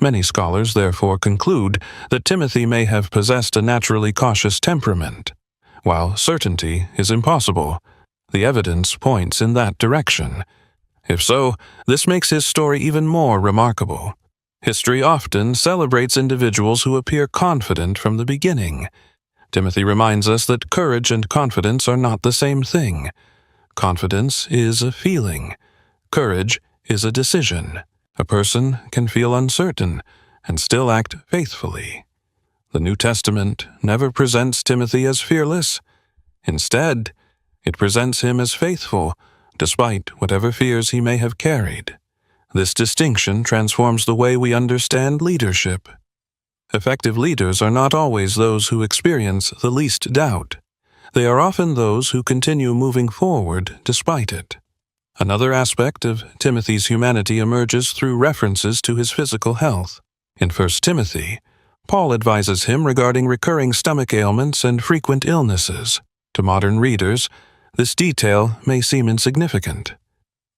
Many scholars therefore conclude that Timothy may have possessed a naturally cautious temperament. While certainty is impossible, the evidence points in that direction. If so, this makes his story even more remarkable. History often celebrates individuals who appear confident from the beginning. Timothy reminds us that courage and confidence are not the same thing. Confidence is a feeling. Courage is a decision. A person can feel uncertain and still act faithfully. The New Testament never presents Timothy as fearless. Instead, it presents him as faithful, despite whatever fears he may have carried. This distinction transforms the way we understand leadership. Effective leaders are not always those who experience the least doubt. They are often those who continue moving forward despite it. Another aspect of Timothy's humanity emerges through references to his physical health. In 1 Timothy, Paul advises him regarding recurring stomach ailments and frequent illnesses. To modern readers, this detail may seem insignificant.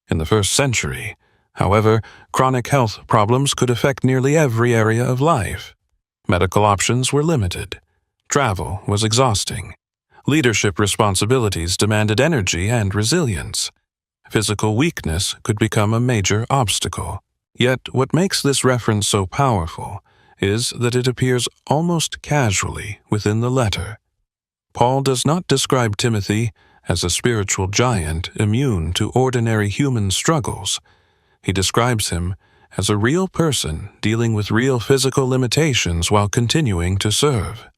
In the first century, however, chronic health problems could affect nearly every area of life. Medical options were limited. Travel was exhausting. Leadership responsibilities demanded energy and resilience. Physical weakness could become a major obstacle. Yet what makes this reference so powerful is that it appears almost casually within the letter. Paul does not describe Timothy as a spiritual giant immune to ordinary human struggles. He describes him as a real person dealing with real physical limitations while continuing to serve.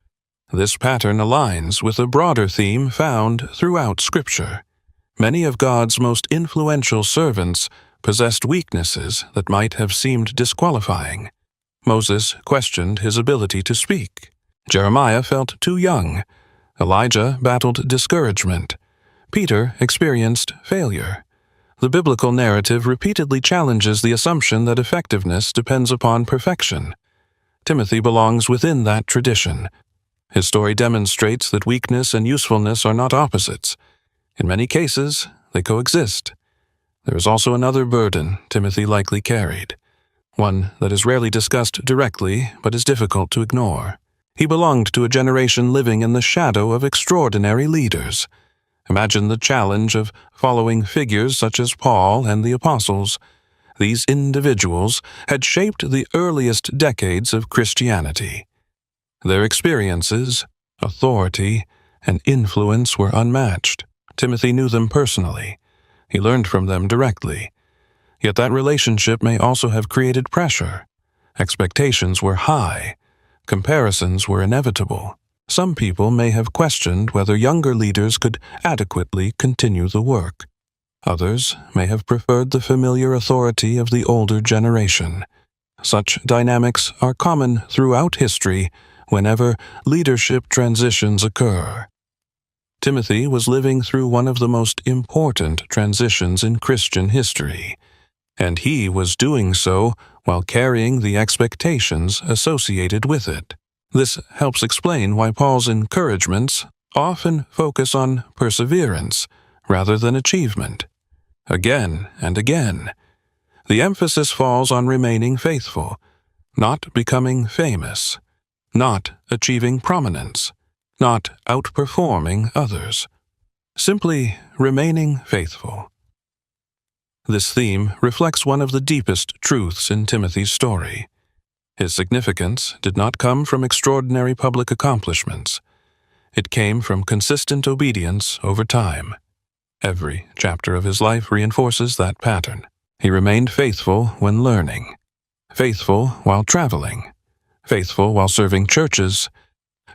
This pattern aligns with a broader theme found throughout Scripture. Many of God's most influential servants possessed weaknesses that might have seemed disqualifying. Moses questioned his ability to speak. Jeremiah felt too young. Elijah battled discouragement. Peter experienced failure. The biblical narrative repeatedly challenges the assumption that effectiveness depends upon perfection. Timothy belongs within that tradition. His story demonstrates that weakness and usefulness are not opposites. In many cases, they coexist. There is also another burden Timothy likely carried, one that is rarely discussed directly but is difficult to ignore. He belonged to a generation living in the shadow of extraordinary leaders. Imagine the challenge of following figures such as Paul and the apostles. These individuals had shaped the earliest decades of Christianity. Their experiences, authority, and influence were unmatched. Timothy knew them personally. He learned from them directly. Yet that relationship may also have created pressure. Expectations were high. Comparisons were inevitable. Some people may have questioned whether younger leaders could adequately continue the work. Others may have preferred the familiar authority of the older generation. Such dynamics are common throughout history whenever leadership transitions occur. Timothy was living through one of the most important transitions in Christian history, and he was doing so while carrying the expectations associated with it. This helps explain why Paul's encouragements often focus on perseverance rather than achievement. Again and again, the emphasis falls on remaining faithful, not becoming famous, not achieving prominence, not outperforming others, simply remaining faithful. This theme reflects one of the deepest truths in Timothy's story. His significance did not come from extraordinary public accomplishments. It came from consistent obedience over time. Every chapter of his life reinforces that pattern. He remained faithful when learning. faithful while traveling, faithful while serving churches,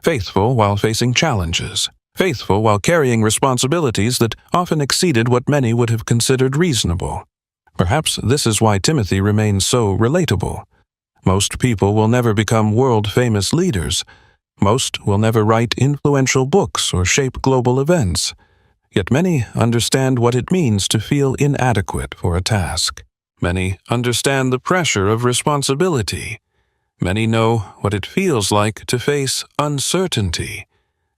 faithful while facing challenges, faithful while carrying responsibilities that often exceeded what many would have considered reasonable. Perhaps this is why Timothy remains so relatable. Most people will never become world-famous leaders. Most will never write influential books or shape global events. Yet many understand what it means to feel inadequate for a task. Many understand the pressure of responsibility. Many know what it feels like to face uncertainty,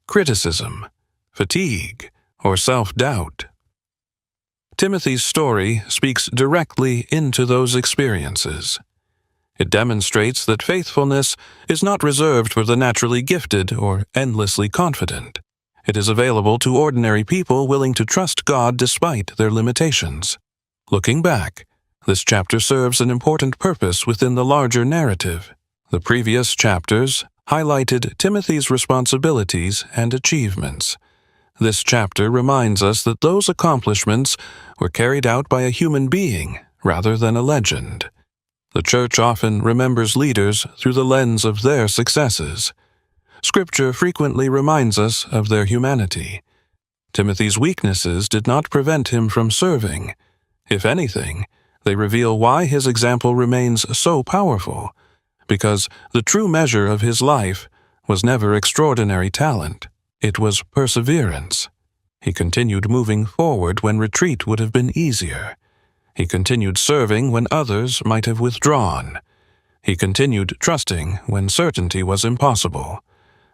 criticism, fatigue, or self-doubt. Timothy's story speaks directly into those experiences. It demonstrates that faithfulness is not reserved for the naturally gifted or endlessly confident. It is available to ordinary people willing to trust God despite their limitations. Looking back, this chapter serves an important purpose within the larger narrative. The previous chapters highlighted Timothy's responsibilities and achievements. This chapter reminds us that those accomplishments were carried out by a human being rather than a legend. The church often remembers leaders through the lens of their successes. Scripture frequently reminds us of their humanity. Timothy's weaknesses did not prevent him from serving. If anything, they reveal why his example remains so powerful, because the true measure of his life was never extraordinary talent. It was perseverance. He continued moving forward when retreat would have been easier. He continued serving when others might have withdrawn. He continued trusting when certainty was impossible.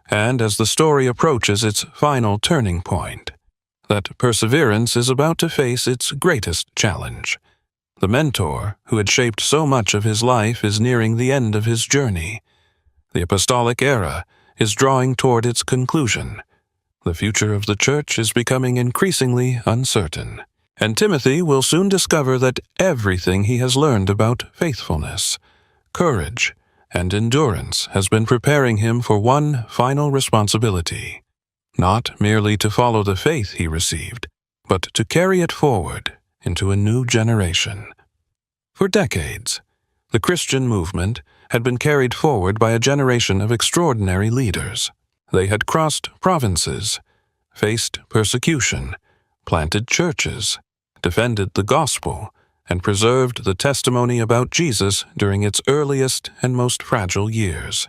And as the story approaches its final turning point, that perseverance is about to face its greatest challenge. The mentor who had shaped so much of his life is nearing the end of his journey. The apostolic era is drawing toward its conclusion. The future of the church is becoming increasingly uncertain. And Timothy will soon discover that everything he has learned about faithfulness, courage, and endurance has been preparing him for one final responsibility, not merely to follow the faith he received, but to carry it forward into a new generation. For decades, the Christian movement had been carried forward by a generation of extraordinary leaders. They had crossed provinces, faced persecution, planted churches, defended the gospel, and preserved the testimony about Jesus during its earliest and most fragile years.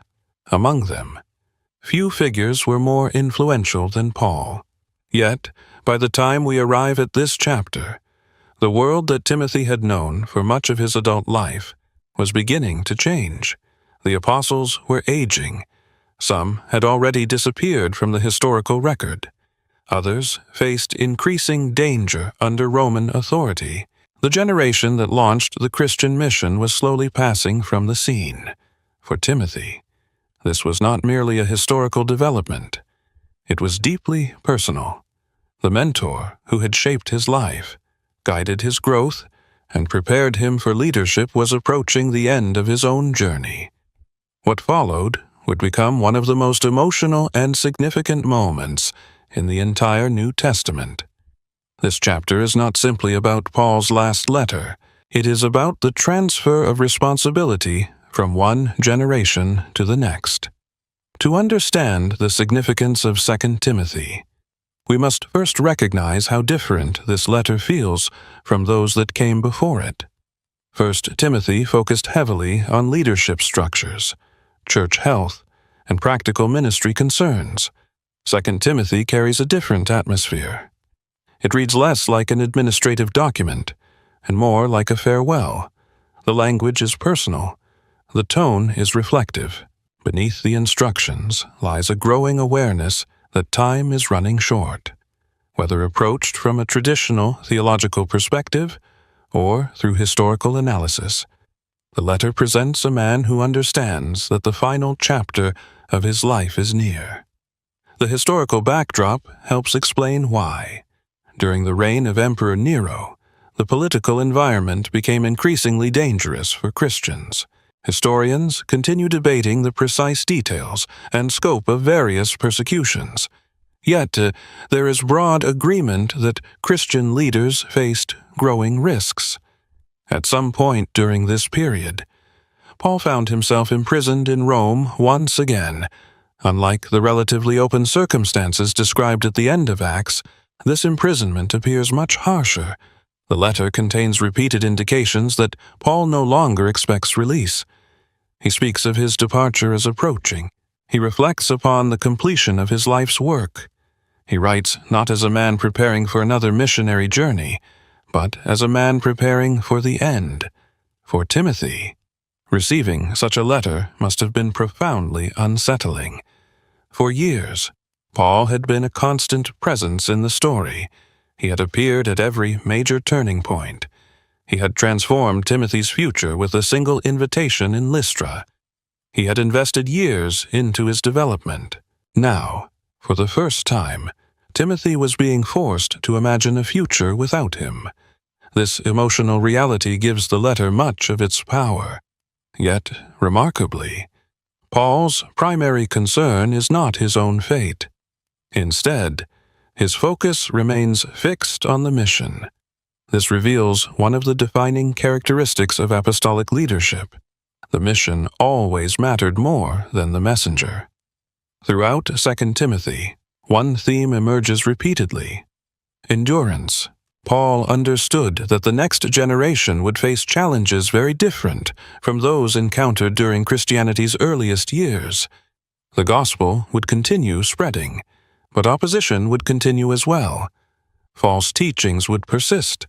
Among them, few figures were more influential than Paul. Yet, by the time we arrive at this chapter, the world that Timothy had known for much of his adult life was beginning to change. The apostles were aging. Some had already disappeared from the historical record. Others faced increasing danger under Roman authority. The generation that launched the Christian mission was slowly passing from the scene. For Timothy, this was not merely a historical development. It was deeply personal. The mentor who had shaped his life, guided his growth, and prepared him for leadership was approaching the end of his own journey. What followed would become one of the most emotional and significant moments in the entire New Testament. This chapter is not simply about Paul's last letter. It is about the transfer of responsibility from one generation to the next. To understand the significance of 2 Timothy, we must first recognize how different this letter feels from those that came before it. 1 Timothy focused heavily on leadership structures, church health, and practical ministry concerns. 2 Timothy carries a different atmosphere. It reads less like an administrative document and more like a farewell. The language is personal. The tone is reflective. Beneath the instructions lies a growing awareness that time is running short. Whether approached from a traditional theological perspective or through historical analysis, the letter presents a man who understands that the final chapter of his life is near. The historical backdrop helps explain why. During the reign of Emperor Nero, the political environment became increasingly dangerous for Christians. Historians continue debating the precise details and scope of various persecutions. Yet, there is broad agreement that Christian leaders faced growing risks. At some point during this period, Paul found himself imprisoned in Rome once again. Unlike the relatively open circumstances described at the end of Acts, this imprisonment appears much harsher. The letter contains repeated indications that Paul no longer expects release. He speaks of his departure as approaching. He reflects upon the completion of his life's work. He writes not as a man preparing for another missionary journey, but as a man preparing for the end, for Timothy. Receiving such a letter must have been profoundly unsettling. For years, Paul had been a constant presence in the story. He had appeared at every major turning point. He had transformed Timothy's future with a single invitation in Lystra. He had invested years into his development. Now, for the first time, Timothy was being forced to imagine a future without him. This emotional reality gives the letter much of its power. Yet, remarkably, Paul's primary concern is not his own fate. Instead, his focus remains fixed on the mission. This reveals one of the defining characteristics of apostolic leadership. The mission always mattered more than the messenger. Throughout 2 Timothy, one theme emerges repeatedly: endurance. Paul understood that the next generation would face challenges very different from those encountered during Christianity's earliest years. The gospel would continue spreading, but opposition would continue as well. False teachings would persist.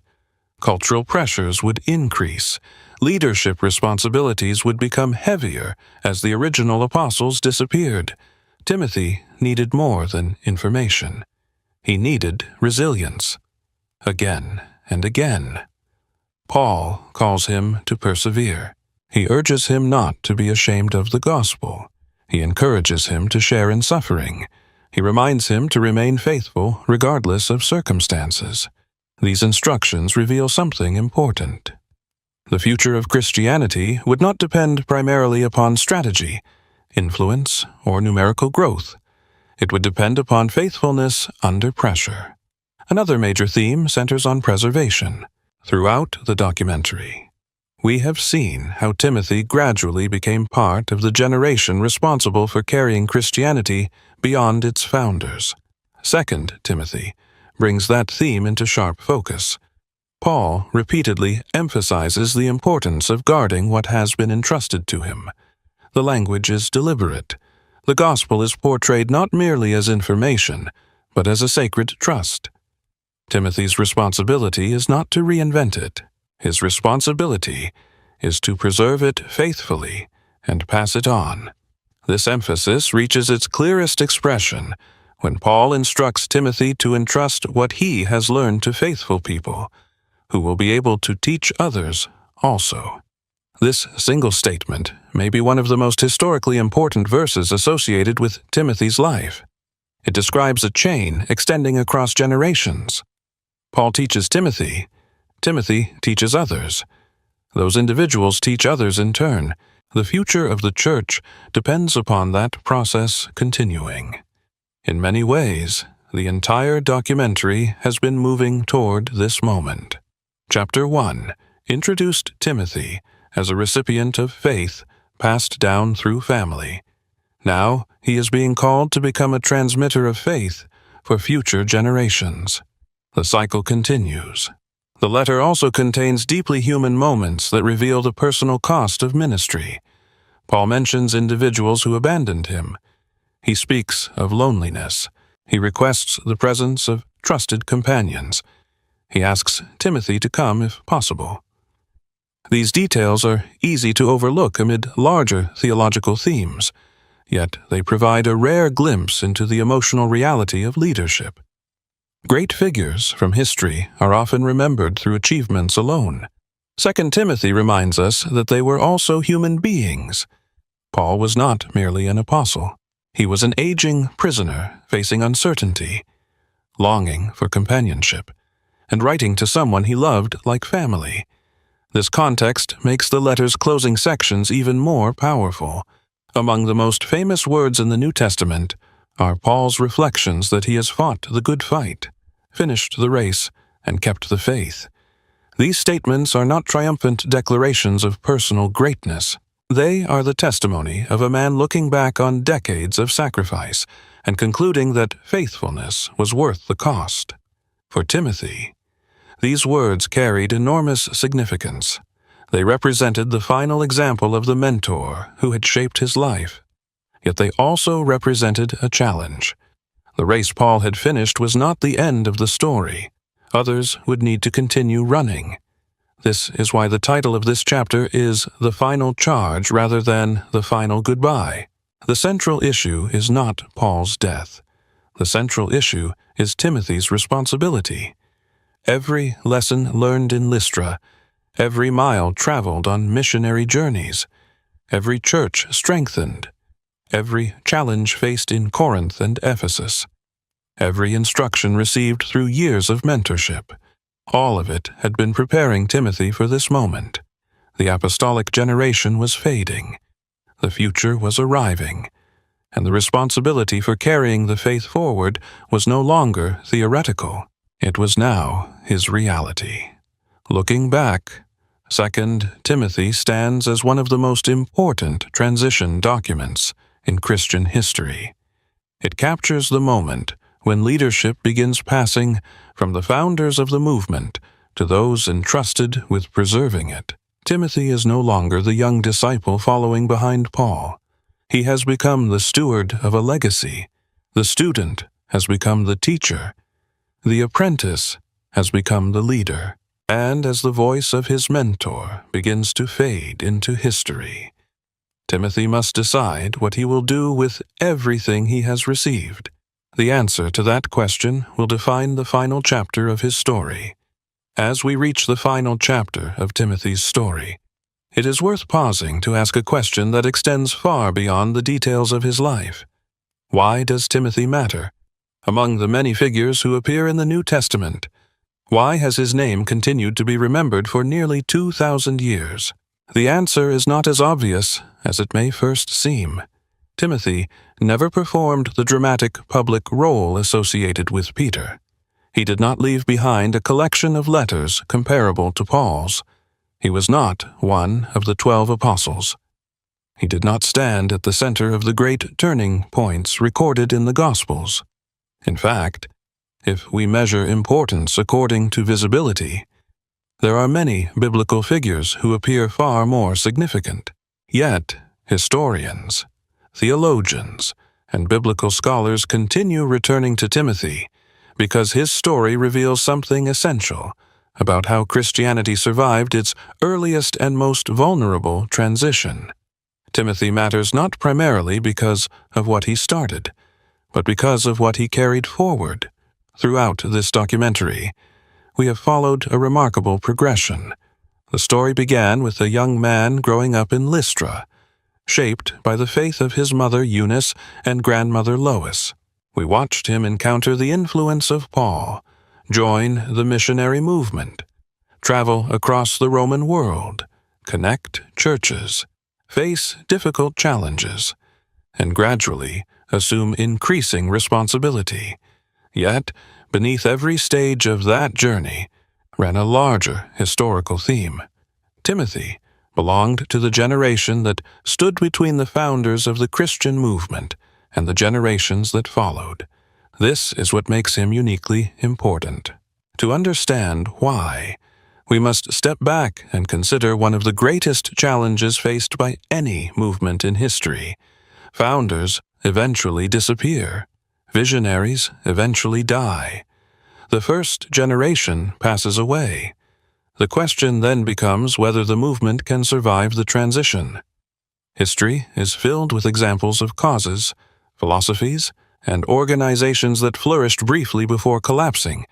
Cultural pressures would increase. Leadership responsibilities would become heavier as the original apostles disappeared. Timothy needed more than information. He needed resilience. Again and again, Paul calls him to persevere. He urges him not to be ashamed of the gospel. He encourages him to share in suffering. He reminds him to remain faithful regardless of circumstances. These instructions reveal something important. The future of Christianity would not depend primarily upon strategy, influence, or numerical growth. It would depend upon faithfulness under pressure. Another major theme centers on preservation. Throughout the documentary, we have seen how Timothy gradually became part of the generation responsible for carrying Christianity beyond its founders. 2 Timothy brings that theme into sharp focus. Paul repeatedly emphasizes the importance of guarding what has been entrusted to him. The language is deliberate. The gospel is portrayed not merely as information, but as a sacred trust. Timothy's responsibility is not to reinvent it. His responsibility is to preserve it faithfully and pass it on. This emphasis reaches its clearest expression when Paul instructs Timothy to entrust what he has learned to faithful people, who will be able to teach others also. This single statement may be one of the most historically important verses associated with Timothy's life. It describes a chain extending across generations. Paul teaches Timothy. Timothy teaches others. Those individuals teach others in turn. The future of the church depends upon that process continuing. In many ways, the entire documentary has been moving toward this moment. Chapter 1 introduced Timothy as a recipient of faith passed down through family. Now he is being called to become a transmitter of faith for future generations. The cycle continues. The letter also contains deeply human moments that reveal the personal cost of ministry. Paul mentions individuals who abandoned him. He speaks of loneliness. He requests the presence of trusted companions. He asks Timothy to come if possible. These details are easy to overlook amid larger theological themes, yet they provide a rare glimpse into the emotional reality of leadership. Great figures from history are often remembered through achievements alone. 2 Timothy reminds us that they were also human beings. Paul was not merely an apostle. He was an aging prisoner facing uncertainty, longing for companionship, and writing to someone he loved like family. This context makes the letter's closing sections even more powerful. Among the most famous words in the New Testament are Paul's reflections that he has fought the good fight, finished the race, and kept the faith. These statements are not triumphant declarations of personal greatness. They are the testimony of a man looking back on decades of sacrifice and concluding that faithfulness was worth the cost. For Timothy, these words carried enormous significance. They represented the final example of the mentor who had shaped his life. Yet they also represented a challenge. The race Paul had finished was not the end of the story. Others would need to continue running. This is why the title of this chapter is The Final Charge rather than The Final Goodbye. The central issue is not Paul's death. The central issue is Timothy's responsibility. Every lesson learned in Lystra, every mile traveled on missionary journeys, every church strengthened, every challenge faced in Corinth and Ephesus, every instruction received through years of mentorship, all of it had been preparing Timothy for this moment. The apostolic generation was fading. The future was arriving, and the responsibility for carrying the faith forward was no longer theoretical. It was now his reality. Looking back, 2 Timothy stands as one of the most important transition documents in Christian history. It captures the moment when leadership begins passing from the founders of the movement to those entrusted with preserving it. Timothy is no longer the young disciple following behind Paul. He has become the steward of a legacy. The student has become the teacher. The apprentice has become the leader. And as the voice of his mentor begins to fade into history, Timothy must decide what he will do with everything he has received. The answer to that question will define the final chapter of his story. As we reach the final chapter of Timothy's story, it is worth pausing to ask a question that extends far beyond the details of his life. Why does Timothy matter? Among the many figures who appear in the New Testament, why has his name continued to be remembered for nearly 2,000 years? The answer is not as obvious as it may first seem. Timothy never performed the dramatic public role associated with Peter. He did not leave behind a collection of letters comparable to Paul's. He was not one of the 12 apostles. He did not stand at the center of the great turning points recorded in the Gospels. In fact, if we measure importance according to visibility, there are many biblical figures who appear far more significant. Yet, historians, theologians, and biblical scholars continue returning to Timothy because his story reveals something essential about how Christianity survived its earliest and most vulnerable transition. Timothy matters not primarily because of what he started, but because of what he carried forward. Throughout this documentary, we have followed a remarkable progression. The story began with a young man growing up in Lystra, shaped by the faith of his mother Eunice and grandmother Lois. We watched him encounter the influence of Paul, join the missionary movement, travel across the Roman world, connect churches, face difficult challenges, and gradually assume increasing responsibility. Yet, beneath every stage of that journey ran a larger historical theme. Timothy belonged to the generation that stood between the founders of the Christian movement and the generations that followed. This is what makes him uniquely important. To understand why, we must step back and consider one of the greatest challenges faced by any movement in history. Founders eventually disappear. Visionaries eventually die. The first generation passes away. The question then becomes whether the movement can survive the transition. History is filled with examples of causes, philosophies, and organizations that flourished briefly before collapsing,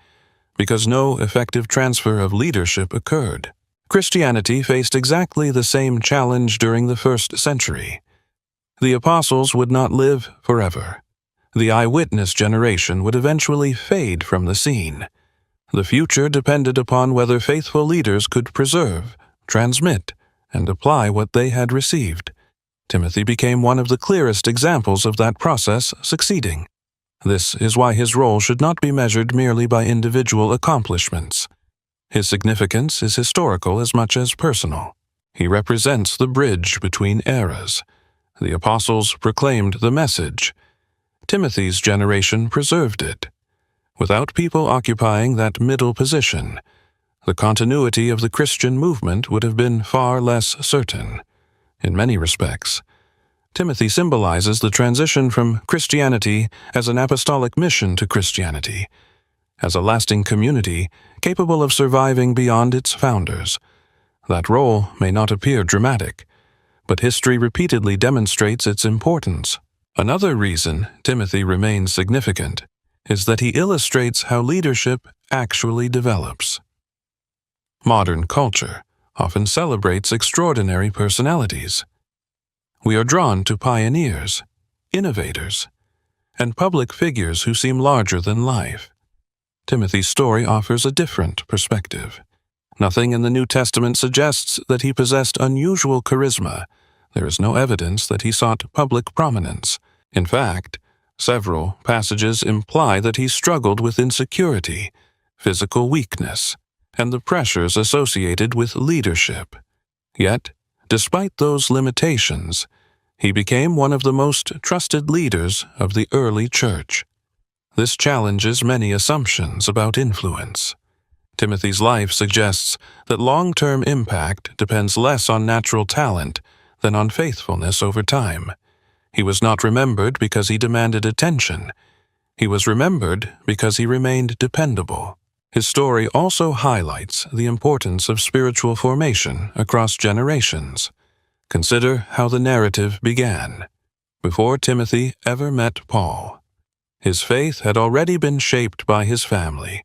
because no effective transfer of leadership occurred. Christianity faced exactly the same challenge during the first century. The apostles would not live forever. The eyewitness generation would eventually fade from the scene. The future depended upon whether faithful leaders could preserve, transmit, and apply what they had received. Timothy became one of the clearest examples of that process succeeding. This is why his role should not be measured merely by individual accomplishments. His significance is historical as much as personal. He represents the bridge between eras. The apostles proclaimed the message. Timothy's generation preserved it. Without people occupying that middle position, the continuity of the Christian movement would have been far less certain. In many respects, Timothy symbolizes the transition from Christianity as an apostolic mission to Christianity, as a lasting community capable of surviving beyond its founders. That role may not appear dramatic, but history repeatedly demonstrates its importance. Another reason Timothy remains significant is that he illustrates how leadership actually develops. Modern culture often celebrates extraordinary personalities. We are drawn to pioneers, innovators, and public figures who seem larger than life. Timothy's story offers a different perspective. Nothing in the New Testament suggests that he possessed unusual charisma. There is no evidence that he sought public prominence. In fact, several passages imply that he struggled with insecurity, physical weakness, and the pressures associated with leadership. Yet, despite those limitations, he became one of the most trusted leaders of the early church. This challenges many assumptions about influence. Timothy's life suggests that long-term impact depends less on natural talent than on faithfulness over time. He was not remembered because he demanded attention. He was remembered because he remained dependable. His story also highlights the importance of spiritual formation across generations. Consider how the narrative began. Before Timothy ever met Paul, his faith had already been shaped by his family.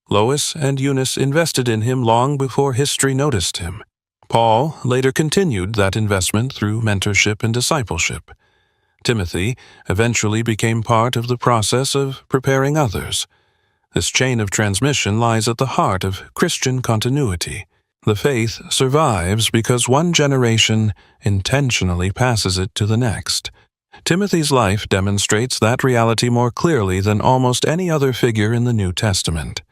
Lois and Eunice invested in him long before history noticed him. Paul later continued that investment through mentorship and discipleship. Timothy eventually became part of the process of preparing others. This chain of transmission lies at the heart of Christian continuity. The faith survives because one generation intentionally passes it to the next. Timothy's life demonstrates that reality more clearly than almost any other figure in the New Testament.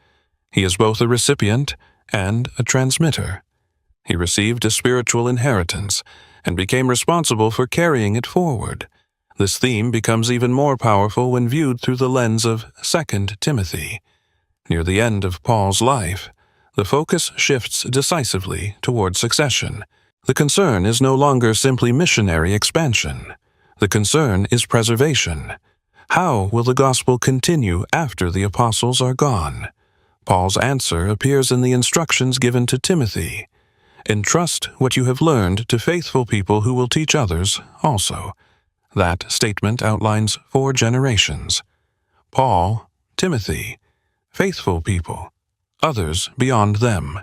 He is both a recipient and a transmitter. He received a spiritual inheritance and became responsible for carrying it forward. This theme becomes even more powerful when viewed through the lens of 2 Timothy. Near the end of Paul's life, the focus shifts decisively toward succession. The concern is no longer simply missionary expansion. The concern is preservation. How will the gospel continue after the apostles are gone? Paul's answer appears in the instructions given to Timothy. Entrust what you have learned to faithful people who will teach others also. That statement outlines 4 generations: Paul, Timothy, faithful people, others beyond them.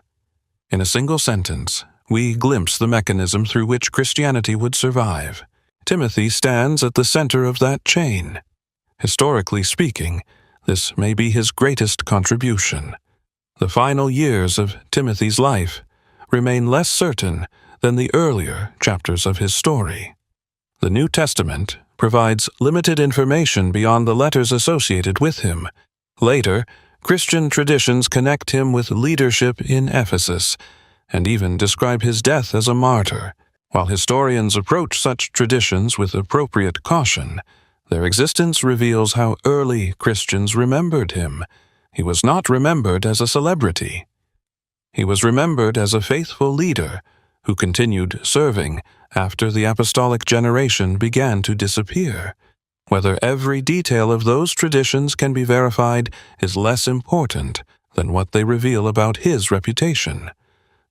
In a single sentence, we glimpse the mechanism through which Christianity would survive. Timothy stands at the center of that chain. Historically speaking, this may be his greatest contribution. The final years of Timothy's life remain less certain than the earlier chapters of his story. The New Testament provides limited information beyond the letters associated with him. Later, Christian traditions connect him with leadership in Ephesus and even describe his death as a martyr. While historians approach such traditions with appropriate caution, their existence reveals how early Christians remembered him. He was not remembered as a celebrity. He was remembered as a faithful leader who continued serving after the apostolic generation began to disappear. Whether every detail of those traditions can be verified is less important than what they reveal about his reputation.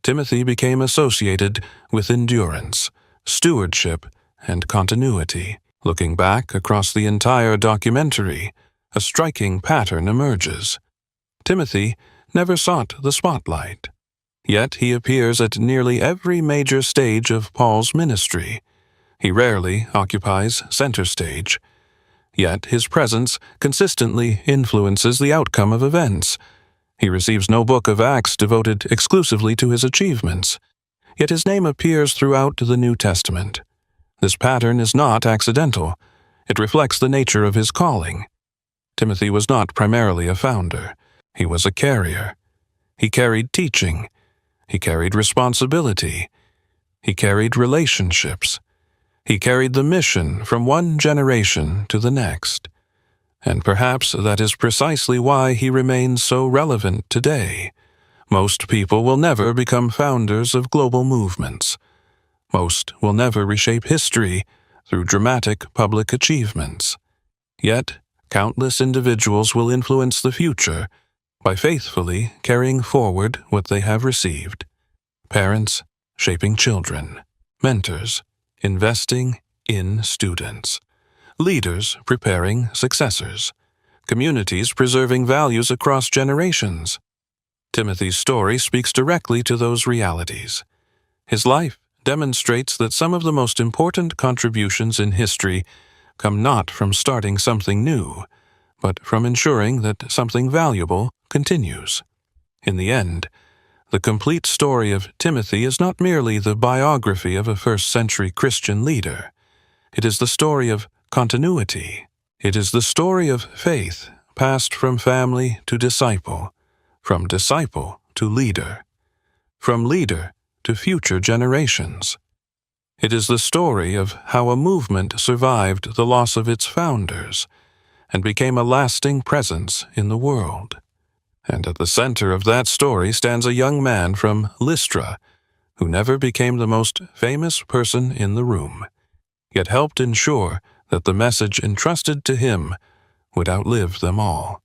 Timothy became associated with endurance, stewardship, and continuity. Looking back across the entire documentary, a striking pattern emerges. Timothy never sought the spotlight, yet he appears at nearly every major stage of Paul's ministry. He rarely occupies center stage, yet his presence consistently influences the outcome of events. He receives no book of Acts devoted exclusively to his achievements, yet his name appears throughout the New Testament. This pattern is not accidental. It reflects the nature of his calling. Timothy was not primarily a founder. He was a carrier. He carried teaching. He carried responsibility. He carried relationships. He carried the mission from one generation to the next. And perhaps that is precisely why he remains so relevant today. Most people will never become founders of global movements. Most will never reshape history through dramatic public achievements. Yet, countless individuals will influence the future by faithfully carrying forward what they have received. Parents shaping children, mentors investing in students, leaders preparing successors, communities preserving values across generations. Timothy's story speaks directly to those realities. His life demonstrates that some of the most important contributions in history come not from starting something new, but from ensuring that something valuable continues. In the end, the complete story of Timothy is not merely the biography of a first-century Christian leader. It is the story of continuity. It is the story of faith passed from family to disciple, from disciple to leader, from leader to future generations. It is the story of how a movement survived the loss of its founders and became a lasting presence in the world. And at the center of that story stands a young man from Lystra who never became the most famous person in the room, yet helped ensure that the message entrusted to him would outlive them all.